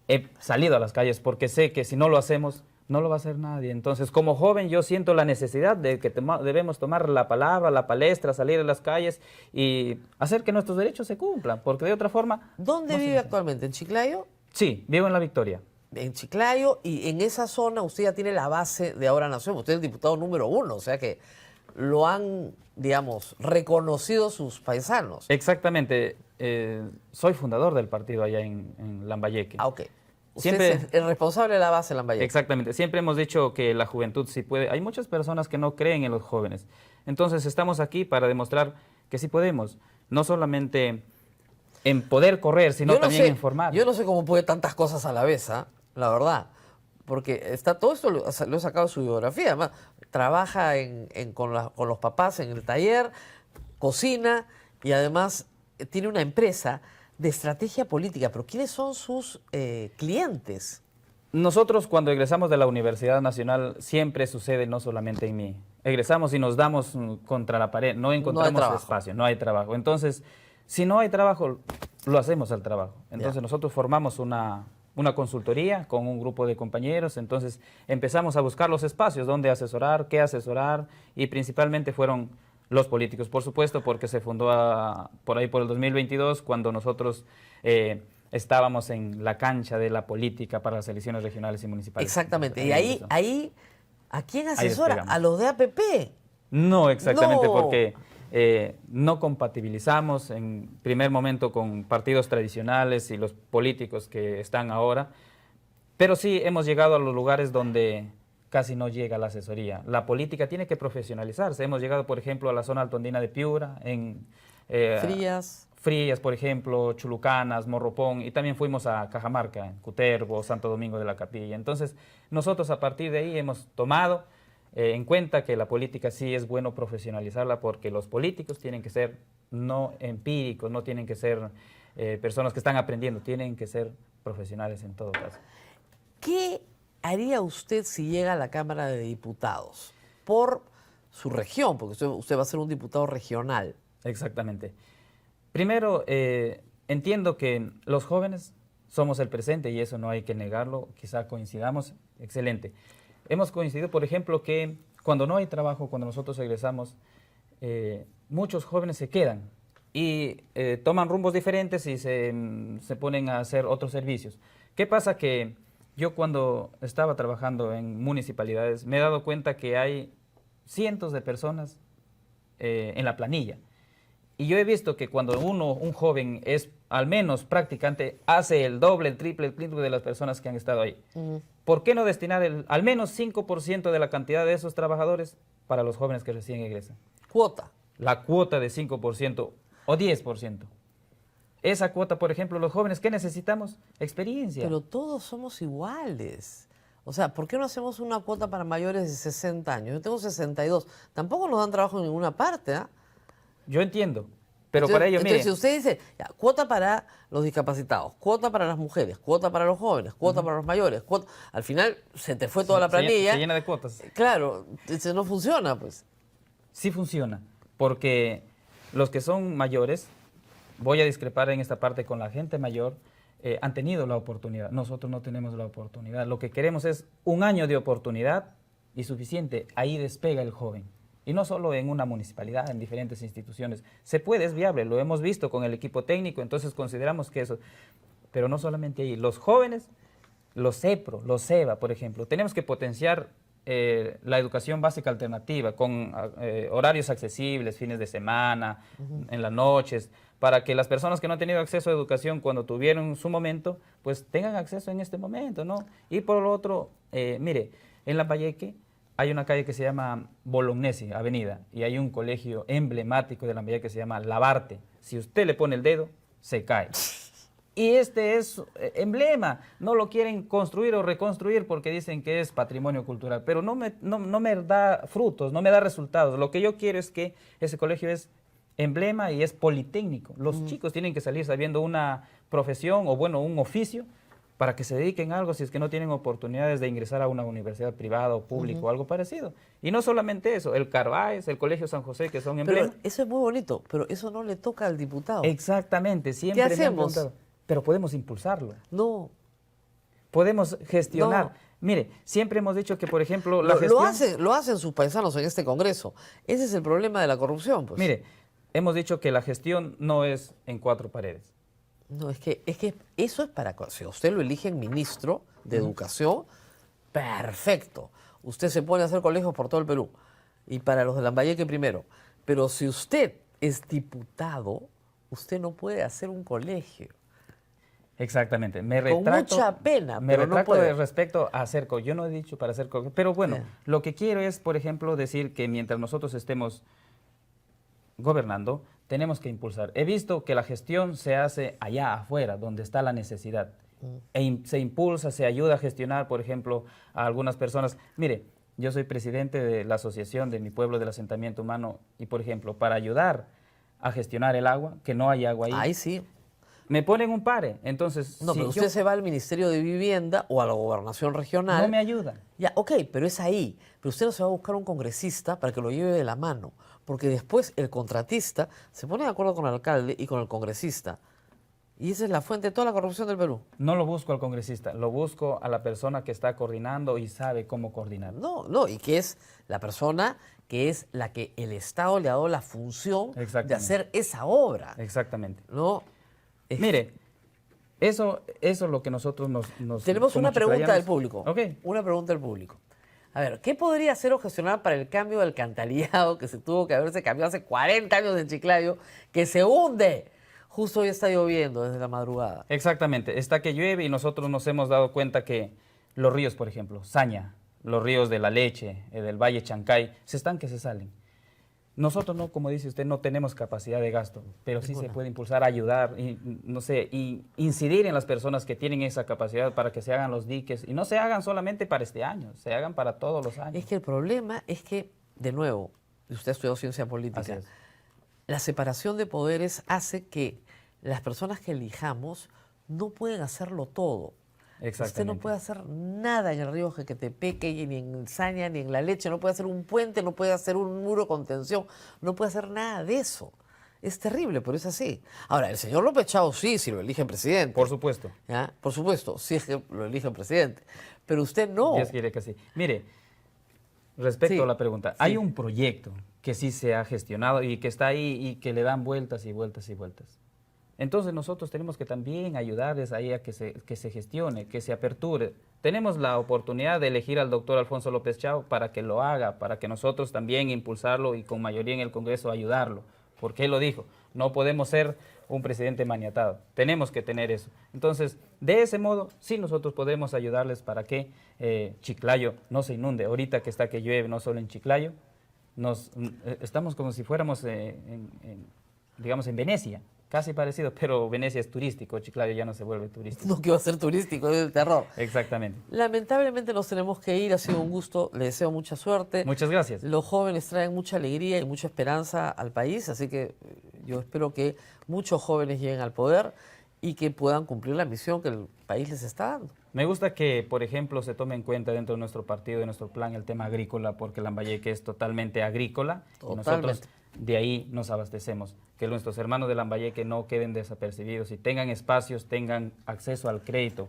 he salido a las calles porque sé que si no lo hacemos, no lo va a hacer nadie. Entonces, como joven yo siento la necesidad de que debemos tomar la palabra, la palestra, salir a las calles y hacer que nuestros derechos se cumplan, porque de otra forma... ¿Dónde no se vive hace. actualmente? ¿En Chiclayo? Sí, vivo en La Victoria. En Chiclayo, y en esa zona usted ya tiene la base de Ahora Nación. Usted es el diputado número 1, o sea que lo han, digamos, reconocido sus paisanos. Exactamente, soy fundador del partido allá en Lambayeque. Ah, ok. Usted Siempre- es el responsable de la base de Lambayeque. Exactamente, siempre hemos dicho que la juventud sí puede. Hay muchas personas que no creen en los jóvenes. Entonces estamos aquí para demostrar que sí podemos, no solamente en poder correr, sino Yo no también sé- en formar. Yo no sé cómo puede tantas cosas a la vez, ¿ah? La verdad. Porque está todo esto lo he sacado de su biografía. Además, trabaja con los papás en el taller, cocina y además tiene una empresa de estrategia política. Pero ¿quiénes son sus clientes? Nosotros cuando egresamos de la Universidad Nacional siempre sucede no solamente en mí. Egresamos y nos damos contra la pared, no encontramos trabajo. espacio, no hay trabajo. Entonces, si no hay trabajo, lo hacemos al trabajo. Entonces Ya. nosotros formamos una consultoría con un grupo de compañeros, entonces empezamos a buscar los espacios donde asesorar, qué asesorar y principalmente fueron los políticos, por supuesto, porque se fundó por ahí por el 2022, cuando nosotros estábamos en la cancha de la política para las elecciones regionales y municipales. Exactamente. Entonces, Y ahí, ¿a quién asesora? despegamos. A los de APP. No, exactamente, No. porque no compatibilizamos en primer momento con partidos tradicionales y los políticos que están ahora, pero sí hemos llegado a los lugares donde casi no llega la asesoría. La política tiene que profesionalizarse. Hemos llegado, por ejemplo, a la zona altondina de Piura, en Frías, por ejemplo, Chulucanas, Morropón, y también fuimos a Cajamarca, en Cutervo, Santo Domingo de la Capilla. Entonces, nosotros a partir de ahí hemos tomado en cuenta que la política sí es bueno profesionalizarla, porque los políticos tienen que ser no empíricos, no tienen que ser personas que están aprendiendo, tienen que ser profesionales en todo caso. ¿Qué haría usted si llega a la Cámara de Diputados por su región? Porque usted va a ser un diputado regional. Exactamente. Primero, entiendo que los jóvenes somos el presente y eso no hay que negarlo, quizá coincidamos, excelente. Hemos coincidido, por ejemplo, que cuando no hay trabajo, cuando nosotros egresamos, muchos jóvenes se quedan y toman rumbos diferentes y se ponen a hacer otros servicios. ¿Qué pasa? Que yo cuando estaba trabajando en municipalidades me he dado cuenta que hay cientos de personas en la planilla. Y yo he visto que cuando un joven es al menos practicante, hace el doble, el triple de las personas que han estado ahí. ¿Por qué no destinar al menos 5% de la cantidad de esos trabajadores para los jóvenes que recién egresan? Cuota. La cuota de 5% o 10%. Esa cuota, por ejemplo, los jóvenes, ¿qué necesitamos? Experiencia. Pero todos somos iguales. O sea, ¿por qué no hacemos una cuota para mayores de 60 años? Yo tengo 62. Tampoco nos dan trabajo en ninguna parte, ¿ah? Yo entiendo, pero Entonces, para ello, mire, si usted dice, ya, cuota para los discapacitados, cuota para las mujeres, cuota para los jóvenes, cuota para los mayores, al final se te fue toda la planilla. se llena de cuotas. Claro, no funciona, pues. Sí funciona, porque los que son mayores, voy a discrepar en esta parte con la gente mayor, han tenido la oportunidad. Nosotros no tenemos la oportunidad. Lo que queremos es un año de oportunidad y suficiente. Ahí despega el joven. Y no solo en una municipalidad, en diferentes instituciones. Se puede, es viable, lo hemos visto con el equipo técnico, entonces consideramos que eso. Pero no solamente ahí. Los jóvenes, los CEPRO, los SEBA, por ejemplo, tenemos que potenciar la educación básica alternativa con horarios accesibles, fines de semana, en las noches, para que las personas que no han tenido acceso a educación cuando tuvieron su momento, pues tengan acceso en este momento, ¿no? Y por lo otro, mire, en Lambayeque hay una calle que se llama Bolognesi, avenida, y hay un colegio emblemático de Lambayeque que se llama Labarte. Si usted le pone el dedo, se cae. Y este es emblema, no lo quieren construir o reconstruir porque dicen que es patrimonio cultural, pero no me da frutos, no me da resultados. Lo que yo quiero es que ese colegio es emblema y es politécnico. Los chicos tienen que salir sabiendo una profesión o bueno, un oficio para que se dediquen a algo si es que no tienen oportunidades de ingresar a una universidad privada o pública o algo parecido. Y no solamente eso, el Carváez, el Colegio San José, que son emblemas. Pero eso es muy bonito, pero eso no le toca al diputado. Exactamente, siempre ¿Qué me han hacemos? preguntado, pero podemos impulsarlo. No. Podemos gestionar. No. Mire, siempre hemos dicho que, por ejemplo, Lo hacen sus paisanos en este Congreso. Ese es el problema de la corrupción, pues. Mire, hemos dicho que la gestión no es en cuatro paredes. No, es que eso es para... Si usted lo eligen ministro de Educación, perfecto. Usted se pone a hacer colegios por todo el Perú. Y para los de Lambayeque primero. Pero si usted es diputado, usted no puede hacer un colegio. Exactamente. Con mucha pena, me pero no retracto puede. respecto a hacer colegio. Yo no he dicho para hacer colegio. Pero bueno, Bien. lo que quiero es, por ejemplo, decir que mientras nosotros estemos gobernando, tenemos que impulsar. He visto que la gestión se hace allá afuera, donde está la necesidad. Se impulsa, se ayuda a gestionar, por ejemplo, a algunas personas. Mire, yo soy presidente de la asociación de mi pueblo del asentamiento humano y, por ejemplo, para ayudar a gestionar el agua, que no hay agua ahí, Ahí sí. me ponen un pare. Entonces, No, si pero usted se va al Ministerio de Vivienda o a la Gobernación Regional. no me ayudan. Ya, ok, pero es ahí. Pero usted no se va a buscar un congresista para que lo lleve de la mano. Porque después el contratista se pone de acuerdo con el alcalde y con el congresista. Y esa es la fuente de toda la corrupción del Perú. No lo busco al congresista, lo busco a la persona que está coordinando y sabe cómo coordinar. No, y que es la persona que es la que el Estado le ha dado la función de Exactamente. hacer esa obra. Exactamente. ¿No? Mire, eso es lo que nosotros Tenemos como una pregunta chiclayanos- del público. Ok. Una pregunta del público. A ver, ¿qué podría hacer o gestionar para el cambio del alcantarillado que se tuvo que haberse cambiado hace 40 años en Chiclayo, que se hunde? Justo hoy está lloviendo desde la madrugada. Exactamente, está que llueve y nosotros nos hemos dado cuenta que los ríos, por ejemplo, Saña, los ríos de La Leche, del Valle Chancay, se están que se salen. Nosotros no, como dice usted, no tenemos capacidad de gasto, pero sí se puede impulsar, ayudar, y, no sé, y incidir en las personas que tienen esa capacidad para que se hagan los diques, y no se hagan solamente para este año, se hagan para todos los años. Es que el problema es que, de nuevo, usted estudió ciencia Así política, es. la separación de poderes hace que las personas que elijamos no pueden hacerlo todo. Usted no Exactamente. puede hacer nada en el río Jequetepeque, ni en Saña, ni en La Leche, no puede hacer un puente, no puede hacer un muro de contención, no puede hacer nada de eso. Es terrible, pero es así. Ahora, el señor López Chao sí, si lo eligen presidente. Por supuesto. ¿Ya? Por supuesto, sí es que lo eligen presidente. Pero usted no. Dios quiere que sí. Mire, respecto Sí, a la pregunta, sí. hay un proyecto que sí se ha gestionado y que está ahí y que le dan vueltas y vueltas y vueltas. Entonces nosotros tenemos que también ayudarles ahí a que se gestione, que se aperture. Tenemos la oportunidad de elegir al doctor Alfonso López Chao para que lo haga, para que nosotros también impulsarlo y con mayoría en el Congreso ayudarlo. Porque él lo dijo, no podemos ser un presidente maniatado, tenemos que tener eso. Entonces, de ese modo, sí nosotros podemos ayudarles para que Chiclayo no se inunde. Ahorita que está que llueve, no solo en Chiclayo, estamos como si fuéramos, digamos, en Venecia. Casi parecido, pero Venecia es turístico, Chiclayo ya no se vuelve turístico. No que va a ser turístico, es el terror. Exactamente. Lamentablemente nos tenemos que ir, ha sido un gusto, le deseo mucha suerte. Muchas gracias. Los jóvenes traen mucha alegría y mucha esperanza al país, así que yo espero que muchos jóvenes lleguen al poder y que puedan cumplir la misión que el país les está dando. Me gusta que, por ejemplo, se tome en cuenta dentro de nuestro partido, de nuestro plan, el tema agrícola, porque Lambayeque es totalmente agrícola y nosotros Totalmente. de ahí nos abastecemos. Que nuestros hermanos de Lambayeque no queden desapercibidos y tengan espacios, tengan acceso al crédito.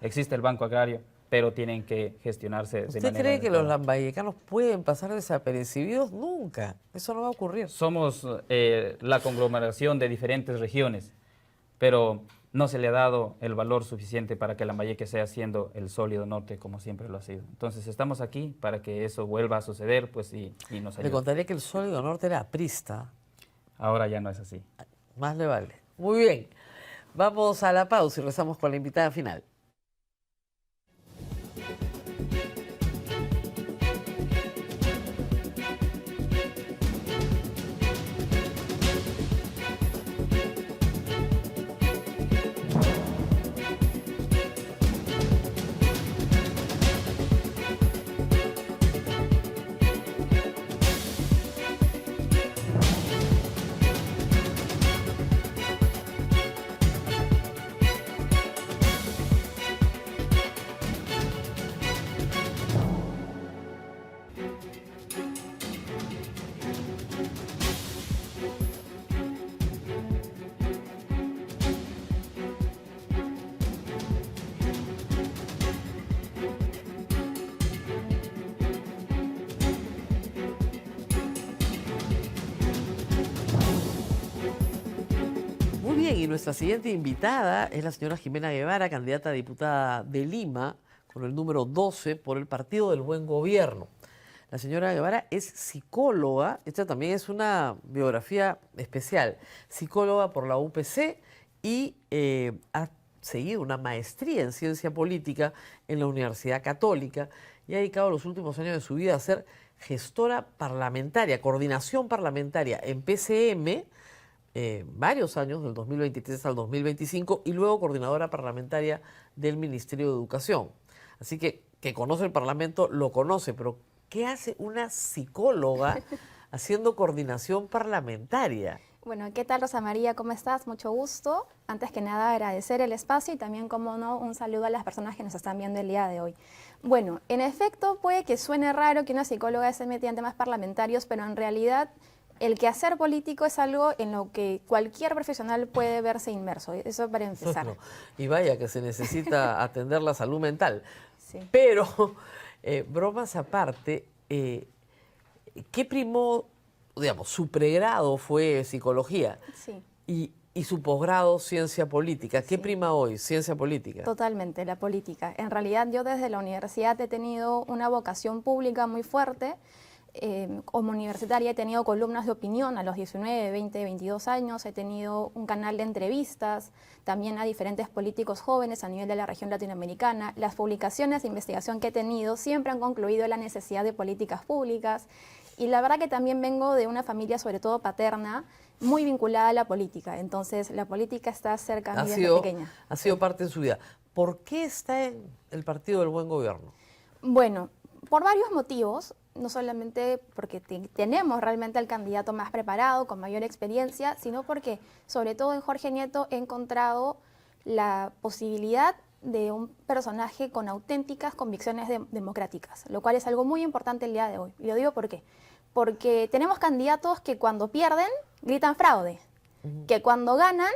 Existe el Banco Agrario, pero tienen que gestionarse de ¿Usted manera cree que los adecuada. lambayecanos pueden pasar desapercibidos? Nunca. Eso no va a ocurrir. Somos la conglomeración de diferentes regiones, pero no se le ha dado el valor suficiente para que Lambayeque sea siendo el sólido norte como siempre lo ha sido. Entonces estamos aquí para que eso vuelva a suceder pues, y nos Le ayude. contaría que el sólido norte era aprista. Ahora ya no es así. Más le vale. Muy bien. Vamos a la pausa y regresamos con la invitada final. Muy bien, y nuestra siguiente invitada es la señora Jimena Guevara, candidata a diputada de Lima, con el número 12 por el Partido del Buen Gobierno. La señora Guevara es psicóloga, esta también es una biografía especial, psicóloga por la UPC y ha seguido una maestría en ciencia política en la Universidad Católica y ha dedicado los últimos años de su vida a ser gestora parlamentaria, coordinación parlamentaria en PCM, varios años, del 2023 al 2025, y luego coordinadora parlamentaria del Ministerio de Educación. Así que conoce el Parlamento, lo conoce, pero ¿qué hace una psicóloga haciendo coordinación parlamentaria? Bueno, ¿qué tal, Rosa María? ¿Cómo estás? Mucho gusto. Antes que nada, agradecer el espacio y también, como no, un saludo a las personas que nos están viendo el día de hoy. Bueno, en efecto, puede que suene raro que una psicóloga se meta en temas parlamentarios, pero en realidad el quehacer político es algo en lo que cualquier profesional puede verse inmerso. Eso para empezar. Bueno, y vaya que se necesita atender la salud mental. Sí. Pero, bromas aparte, ¿qué primó? Digamos, su pregrado fue psicología Sí. y su posgrado ciencia política. ¿Qué Sí. prima hoy? Ciencia política. Totalmente, la política. En realidad yo desde la universidad he tenido una vocación pública muy fuerte. Como universitaria he tenido columnas de opinión a los 19, 20, 22 años, he tenido un canal de entrevistas también a diferentes políticos jóvenes a nivel de la región latinoamericana. Las publicaciones de investigación que he tenido siempre han concluido en la necesidad de políticas públicas y la verdad que también vengo de una familia, sobre todo paterna, muy vinculada a la política. Entonces la política está cerca de mí desde pequeña. Ha sido parte de su vida. ¿Por qué está en el Partido del Buen Gobierno? Bueno, por varios motivos, no solamente porque tenemos realmente al candidato más preparado, con mayor experiencia, sino porque, sobre todo en Jorge Nieto, he encontrado la posibilidad de un personaje con auténticas convicciones democráticas, lo cual es algo muy importante el día de hoy. Y lo digo ¿por qué? Porque tenemos candidatos que cuando pierden gritan fraude, que cuando ganan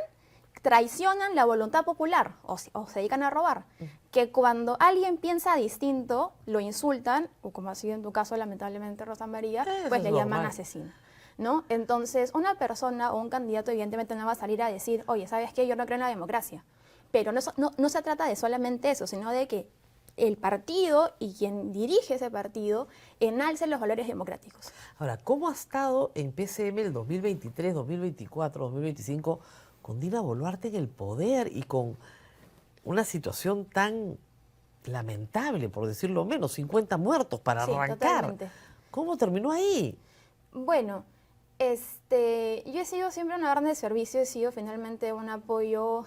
traicionan la voluntad popular o se dedican a robar, que cuando alguien piensa distinto lo insultan, o como ha sido en tu caso lamentablemente Rosa María, pues le llaman asesino, ¿no? Entonces una persona o un candidato evidentemente no va a salir a decir, oye, ¿sabes qué? Yo no creo en la democracia, pero no se trata de solamente eso, sino de que el partido y quien dirige ese partido enalce los valores democráticos. Ahora, ¿cómo ha estado en PCM el 2023, 2024, 2025 con Dina Boluarte en el poder y con una situación tan lamentable, por decirlo menos, 50 muertos para Sí, arrancar? totalmente. ¿Cómo terminó ahí? Bueno, yo he sido siempre una orden de servicio, he sido finalmente un apoyo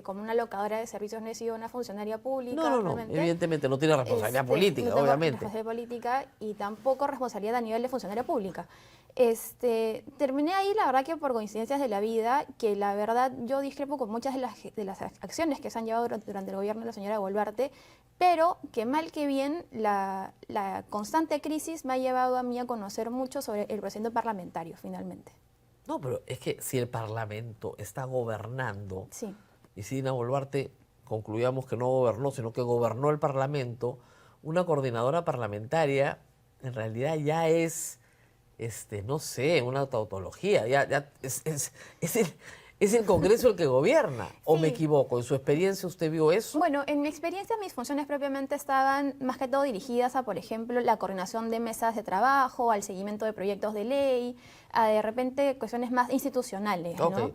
como una locadora de servicios, no he sido una funcionaria pública. No, realmente. evidentemente no tiene responsabilidad política, no tengo obviamente. responsabilidad política y tampoco responsabilidad a nivel de funcionaria pública. Terminé ahí, la verdad que por coincidencias de la vida, que la verdad yo discrepo con muchas de las acciones que se han llevado durante el gobierno de la señora Boluarte, pero que mal que bien la constante crisis me ha llevado a mí a conocer mucho sobre el procedimiento parlamentario, finalmente. No, pero es que si el Parlamento está gobernando, Sí, y si Dina Boluarte concluyamos que no gobernó, sino que gobernó el Parlamento, una coordinadora parlamentaria en realidad ya es, no sé, una tautología, ya es el Congreso el que gobierna, ¿o Sí. me equivoco? ¿En su experiencia usted vio eso? bueno, en mi experiencia mis funciones propiamente estaban más que todo dirigidas a, por ejemplo, la coordinación de mesas de trabajo, al seguimiento de proyectos de ley, a de repente cuestiones más institucionales, ¿no? Ok.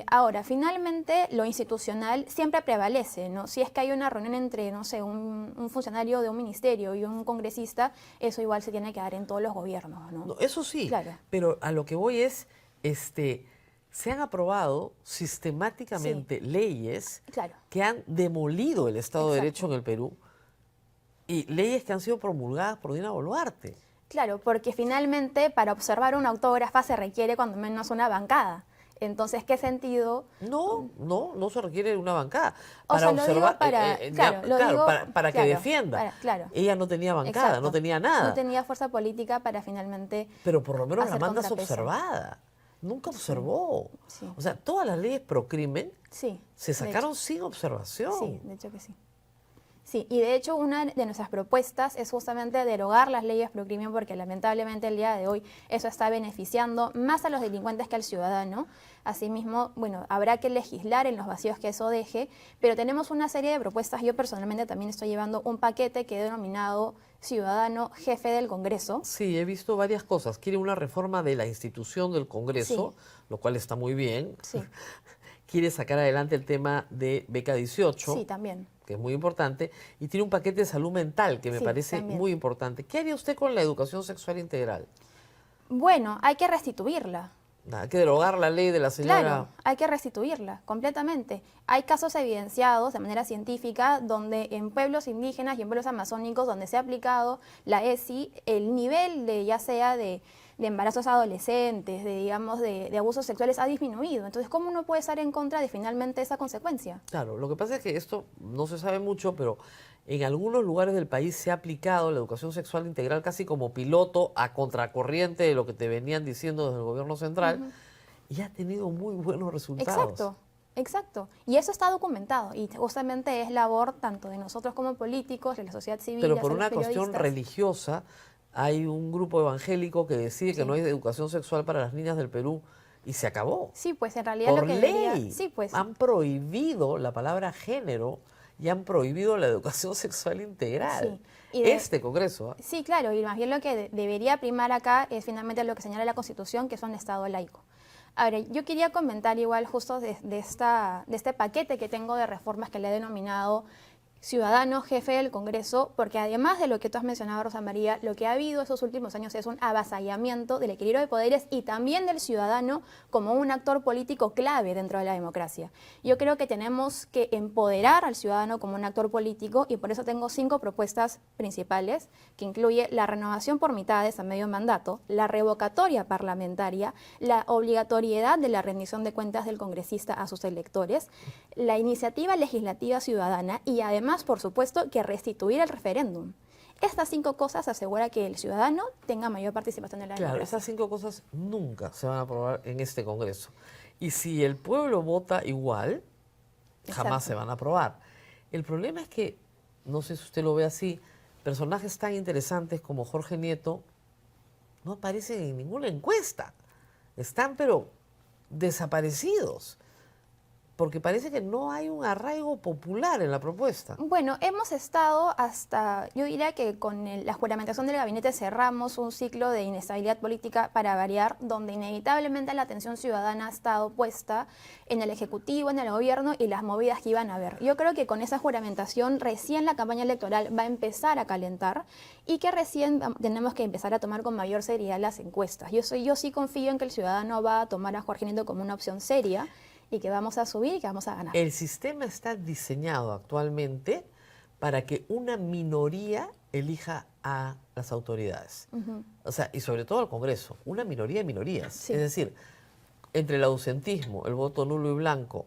Ahora, finalmente lo institucional siempre prevalece, ¿no? Si es que hay una reunión entre, no sé, un funcionario de un ministerio y un congresista, eso igual se tiene que dar en todos los gobiernos, ¿no? No, eso sí, Claro. pero a lo que voy es, se han aprobado sistemáticamente leyes Claro. que han demolido el Estado de Exacto. Derecho en el Perú y leyes que han sido promulgadas por Dina Boluarte. Claro, porque finalmente para observar una autógrafa se requiere cuando menos una bancada. Entonces, ¿qué sentido? No se requiere una bancada. O sea, lo digo para- claro, lo digo- para que claro, defienda. claro. Ella no tenía bancada, Exacto. no tenía nada. No tenía fuerza política para finalmente... Pero por lo menos la hacer mandas contrapeso. observada. Nunca observó. Sí. O sea, todas las leyes pro crimen Sí. se de sacaron hecho. sin observación. Sí, de hecho que sí. Sí, y de hecho una de nuestras propuestas es justamente derogar las leyes pro crimen porque lamentablemente el día de hoy eso está beneficiando más a los delincuentes que al ciudadano. Asimismo, bueno, habrá que legislar en los vacíos que eso deje, pero tenemos una serie de propuestas. Yo personalmente también estoy llevando un paquete que he denominado Ciudadano Jefe del Congreso. Sí, he visto varias cosas. Quiere una reforma de la institución del Congreso, lo cual está muy bien. Sí. Quiere sacar adelante el tema de Beca 18, Sí, también. que es muy importante, y tiene un paquete de salud mental que me Sí, parece también. muy importante. ¿Qué haría usted con la educación sexual integral? Bueno, hay que restituirla. Hay que derogar la ley de la señora... Claro, hay que restituirla completamente. Hay casos evidenciados de manera científica donde en pueblos indígenas y en pueblos amazónicos donde se ha aplicado la ESI, el nivel de ya sea de de embarazos adolescentes, de, digamos, de abusos sexuales ha disminuido. Entonces, ¿cómo uno puede estar en contra de finalmente esa consecuencia? Claro, lo que pasa es que esto no se sabe mucho, pero en algunos lugares del país se ha aplicado la educación sexual integral casi como piloto a contracorriente de lo que te venían diciendo desde el gobierno central y ha tenido muy buenos resultados. Exacto. Exacto, y eso está documentado y justamente es labor tanto de nosotros como políticos, de la sociedad civil, Pero ya por sea los una cuestión periodistas. religiosa hay un grupo evangélico que decide que Sí. no hay educación sexual para las niñas del Perú y se acabó. Sí, pues en realidad Por lo que ley debería... Sí, pues. han prohibido la palabra género y han prohibido la educación sexual integral. Sí, y de- Este Congreso, ¿ah? Sí, claro, y más bien lo que debería primar acá es finalmente lo que señala la Constitución, que es un Estado laico. Ahora, yo quería comentar igual justo de este paquete que tengo de reformas que le he denominado ciudadano jefe del Congreso, porque además de lo que tú has mencionado, Rosa María, lo que ha habido estos últimos años es un avasallamiento del equilibrio de poderes y también del ciudadano como un actor político clave dentro de la democracia. Yo creo que tenemos que empoderar al ciudadano como un actor político y por eso tengo 5 propuestas principales, que incluye la renovación por mitades a medio mandato, la revocatoria parlamentaria, la obligatoriedad de la rendición de cuentas del congresista a sus electores, la iniciativa legislativa ciudadana y además, por supuesto, que restituir el referéndum. Estas 5 cosas aseguran que el ciudadano tenga mayor participación en la Claro, democracia. esas 5 cosas nunca se van a aprobar en este Congreso. Y si el pueblo vota igual, jamás Exacto. se van a aprobar. El problema es que, no sé si usted lo ve así, personajes tan interesantes como Jorge Nieto no aparecen en ninguna encuesta. Están pero desaparecidos. Porque parece que no hay un arraigo popular en la propuesta. Bueno, hemos estado hasta, yo diría que con la juramentación del gabinete cerramos un ciclo de inestabilidad política para variar, donde inevitablemente la atención ciudadana ha estado puesta en el Ejecutivo, en el gobierno y las movidas que iban a haber. Yo creo que con esa juramentación recién la campaña electoral va a empezar a calentar y que recién tenemos que empezar a tomar con mayor seriedad las encuestas. Yo sí confío en que el ciudadano va a tomar a Jorge Nieto como una opción seria y que vamos a subir y que vamos a ganar. El sistema está diseñado actualmente para que una minoría elija a las autoridades. O sea, y sobre todo al Congreso, una minoría de minorías. Sí. Es decir, entre el ausentismo, el voto nulo y blanco,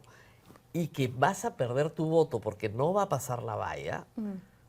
y que vas a perder tu voto porque no va a pasar la valla,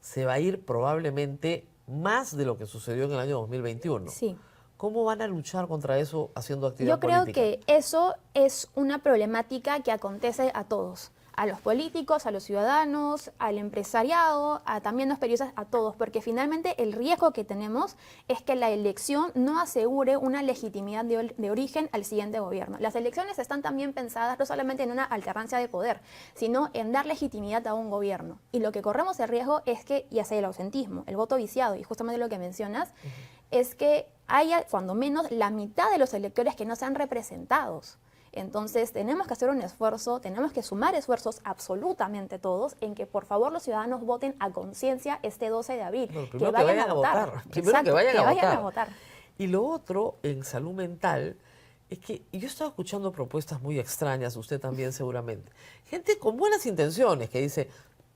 se va a ir probablemente más de lo que sucedió en el año 2021. Sí. ¿Cómo van a luchar contra eso haciendo actividad Yo creo política? que eso es una problemática que acontece a todos, a los políticos, a los ciudadanos, al empresariado, a también los periodistas, a todos, porque finalmente el riesgo que tenemos es que la elección no asegure una legitimidad de origen al siguiente gobierno. Las elecciones están también pensadas no solamente en una alternancia de poder, sino en dar legitimidad a un gobierno. Y lo que corremos el riesgo es que, ya sea el ausentismo, el voto viciado, y justamente lo que mencionas, es que haya, cuando menos, la mitad de los electores que no sean representados. Entonces, tenemos que hacer un esfuerzo, tenemos que sumar esfuerzos absolutamente todos en que, por favor, los ciudadanos voten a conciencia este 12 de abril. Bueno, primero que vayan a votar. Primero Exacto, que vayan a a votar. Y lo otro, en salud mental, es que yo he estado escuchando propuestas muy extrañas, usted también seguramente. Gente con buenas intenciones que dice,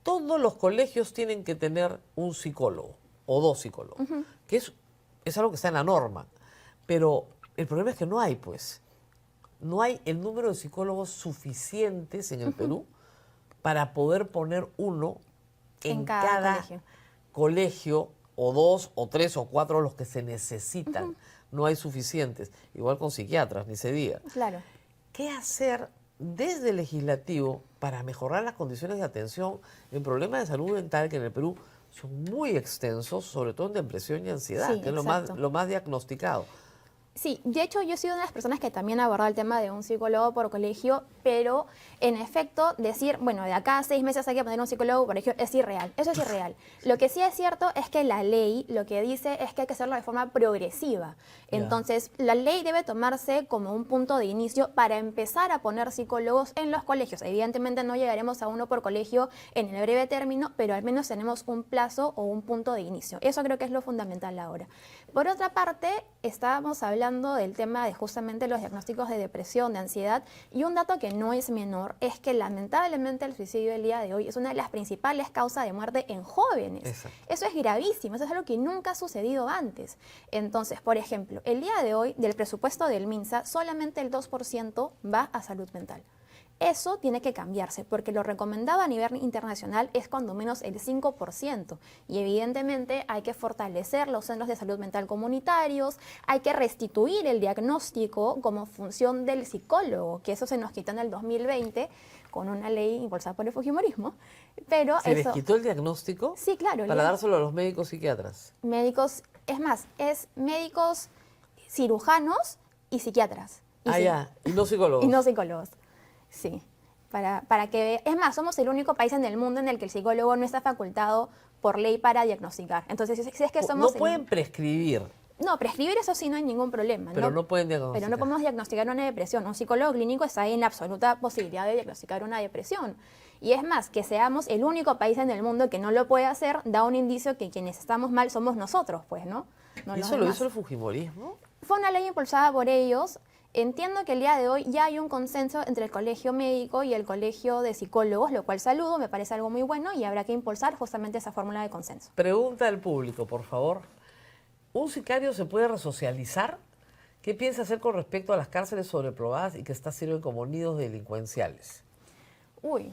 todos los colegios tienen que tener un psicólogo o 2 psicólogos, que es algo que está en la norma. Pero el problema es que no hay, pues. No hay el número de psicólogos suficientes en el Perú para poder poner uno en cada colegio, o 2, o 3, o 4 los que se necesitan. No hay suficientes. Igual con psiquiatras, ni se diga. Claro. ¿Qué hacer desde el legislativo para mejorar las condiciones de atención en problemas de salud mental que en el Perú son muy extensos, sobre todo en depresión y ansiedad, Sí, que es exacto. lo más diagnosticado? Sí, de hecho yo he sido una de las personas que también ha abordado el tema de un psicólogo por colegio, pero en efecto decir, bueno, de acá a 6 meses hay que poner un psicólogo por colegio es irreal, eso es irreal. Lo que sí es cierto es que la ley lo que dice es que hay que hacerlo de forma progresiva. Ya. Entonces, la ley debe tomarse como un punto de inicio para empezar a poner psicólogos en los colegios. Evidentemente no llegaremos a uno por colegio en el breve término, pero al menos tenemos un plazo o un punto de inicio. Eso creo que es lo fundamental ahora. Por otra parte, estábamos hablando hablando del tema de justamente los diagnósticos de depresión, de ansiedad, y un dato que no es menor es que lamentablemente el suicidio el día de hoy es una de las principales causas de muerte en jóvenes. Exacto. Eso es gravísimo, eso es algo que nunca ha sucedido antes. Entonces, por ejemplo, el día de hoy del presupuesto del MINSA solamente el 2% va a salud mental. Eso tiene que cambiarse, porque lo recomendado a nivel internacional es cuando menos el 5%. Y evidentemente hay que fortalecer los centros de salud mental comunitarios, hay que restituir el diagnóstico como función del psicólogo, que eso se nos quitó en el 2020 con una ley impulsada por el fujimorismo. Pero ¿Se eso, les quitó el diagnóstico? Sí, claro. Para dárselo a los médicos psiquiatras. Médicos, es más, es médicos cirujanos y psiquiatras. Y no psicólogos. Y no psicólogos. Sí, para que... Es más, somos el único país en el mundo en el que el psicólogo no está facultado por ley para diagnosticar. Entonces, si es que somos... No pueden prescribir. No, prescribir eso sí no hay ningún problema. Pero no pueden diagnosticar. Pero no podemos diagnosticar una depresión. Un psicólogo clínico está en la absoluta posibilidad de diagnosticar una depresión. Y es más, que seamos el único país en el mundo que no lo puede hacer, da un indicio que quienes estamos mal somos nosotros, pues, ¿no? No ¿Y los eso lo demás. hizo el fujimorismo? Fue una ley impulsada por ellos. Entiendo que el día de hoy ya hay un consenso entre el colegio médico y el colegio de psicólogos, lo cual saludo, me parece algo muy bueno y habrá que impulsar justamente esa fórmula de consenso. Pregunta del público, por favor. ¿Un sicario se puede resocializar? ¿Qué piensa hacer con respecto a las cárceles sobrepobladas y que estas sirven como nidos delincuenciales? Uy.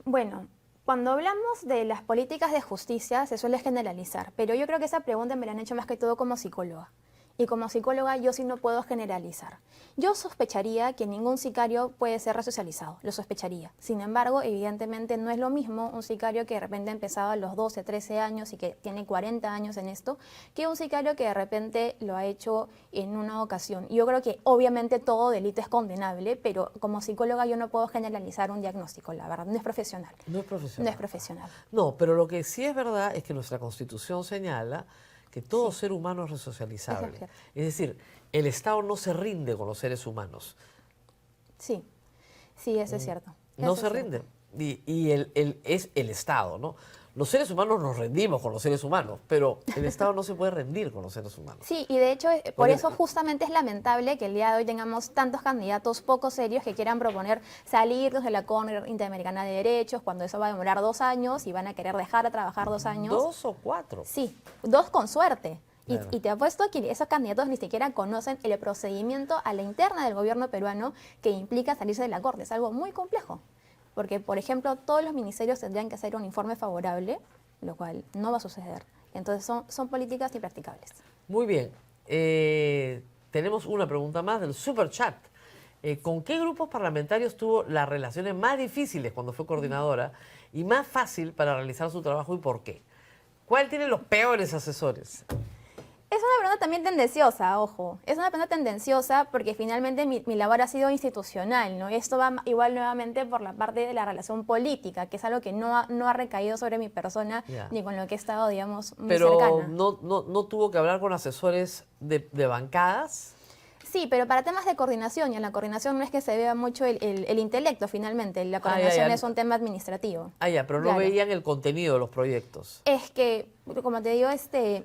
Bueno, cuando hablamos de las políticas de justicia se suele generalizar, pero yo creo que esa pregunta me la han hecho más que todo como psicóloga. Y como psicóloga yo sí no puedo generalizar. Yo sospecharía que ningún sicario puede ser resocializado, lo sospecharía. Sin embargo, evidentemente no es lo mismo un sicario que de repente ha empezado a los 12, 13 años y que tiene 40 años en esto, que un sicario que de repente lo ha hecho en una ocasión. Yo creo que obviamente todo delito es condenable, pero como psicóloga yo no puedo generalizar un diagnóstico, la verdad, no es profesional. No es profesional. No es profesional. No, pero lo que sí es verdad es que nuestra Constitución señala que todo ser humano es resocializable. Eso es cierto. Es decir, el Estado no se rinde con los seres humanos. Sí, sí, eso es cierto. No Eso se es cierto. rinde. Y es el Estado, ¿no? Los seres humanos nos rendimos con los seres humanos, pero el Estado no se puede rendir con los seres humanos. Sí, y de hecho, por Porque- eso justamente es lamentable que el día de hoy tengamos tantos candidatos poco serios que quieran proponer salirnos de la Corte Interamericana de Derechos, cuando eso va a demorar 2 años y van a querer dejar de trabajar 2 años. 2 o 4. Sí, 2 con suerte. Claro. Y te apuesto que esos candidatos ni siquiera conocen el procedimiento a la interna del gobierno peruano que implica salirse de la Corte. Es algo muy complejo. Porque, por ejemplo, todos los ministerios tendrían que hacer un informe favorable, lo cual no va a suceder. Entonces son políticas impracticables. Muy bien. Tenemos una pregunta más del Super Chat. ¿Con qué grupos parlamentarios tuvo las relaciones más difíciles cuando fue coordinadora y más fácil para realizar su trabajo y por qué? ¿Cuál tiene los peores asesores? Es una pregunta también tendenciosa, ojo. Es una pregunta tendenciosa porque finalmente mi labor ha sido institucional, ¿no? Esto va igual nuevamente por la parte de la relación política, que es algo que no ha recaído sobre mi persona Ya. ni con lo que he estado, digamos, muy Pero cercana. no tuvo que hablar con asesores de bancadas. Sí, pero para temas de coordinación, y en la coordinación no es que se vea mucho el intelecto finalmente, la coordinación ya. es un tema administrativo. Ah, ya, pero no Claro. veían el contenido de los proyectos. Es que, como te digo,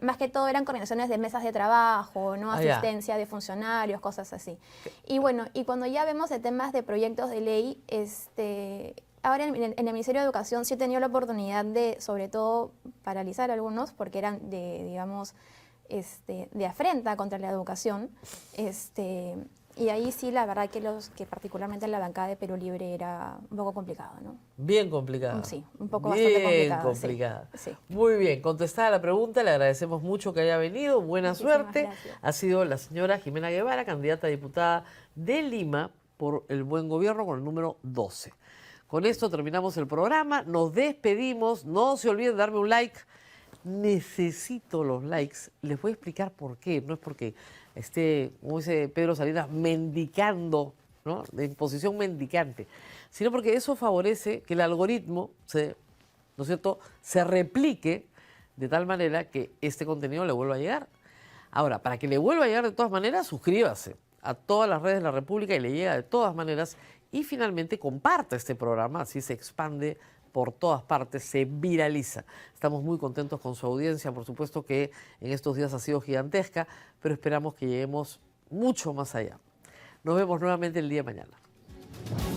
más que todo eran coordinaciones de mesas de trabajo, no Ah, ya. asistencia de funcionarios, cosas así. Y bueno, y cuando ya vemos de temas de proyectos de ley, ahora en el Ministerio de Educación sí he tenido la oportunidad de, sobre todo, paralizar algunos, porque eran digamos, de afrenta contra la educación. Y ahí sí, la verdad que particularmente en la bancada de Perú Libre era un poco complicado, ¿no? Bien complicada. Sí, un poco bastante complicado, sí. complicada. Sí. Muy bien, contestada la pregunta, le agradecemos mucho que haya venido. Buena Muchísimas suerte. gracias. Ha sido la señora Jimena Guevara, candidata a diputada de Lima por el Buen Gobierno con el número 12. Con esto terminamos el programa, nos despedimos. No se olviden de darme un like. Necesito los likes. Les voy a explicar por qué. No es porque esté, como dice Pedro Salinas, mendicando, ¿no? En posición mendicante, sino porque eso favorece que el algoritmo ¿no es cierto?, se replique de tal manera que este contenido le vuelva a llegar. Ahora, para que le vuelva a llegar de todas maneras, suscríbase a todas las redes de la República y le llega de todas maneras. Y finalmente comparta este programa, así se expande por todas partes, se viraliza. Estamos muy contentos con su audiencia, por supuesto que en estos días ha sido gigantesca, pero esperamos que lleguemos mucho más allá. Nos vemos nuevamente el día de mañana.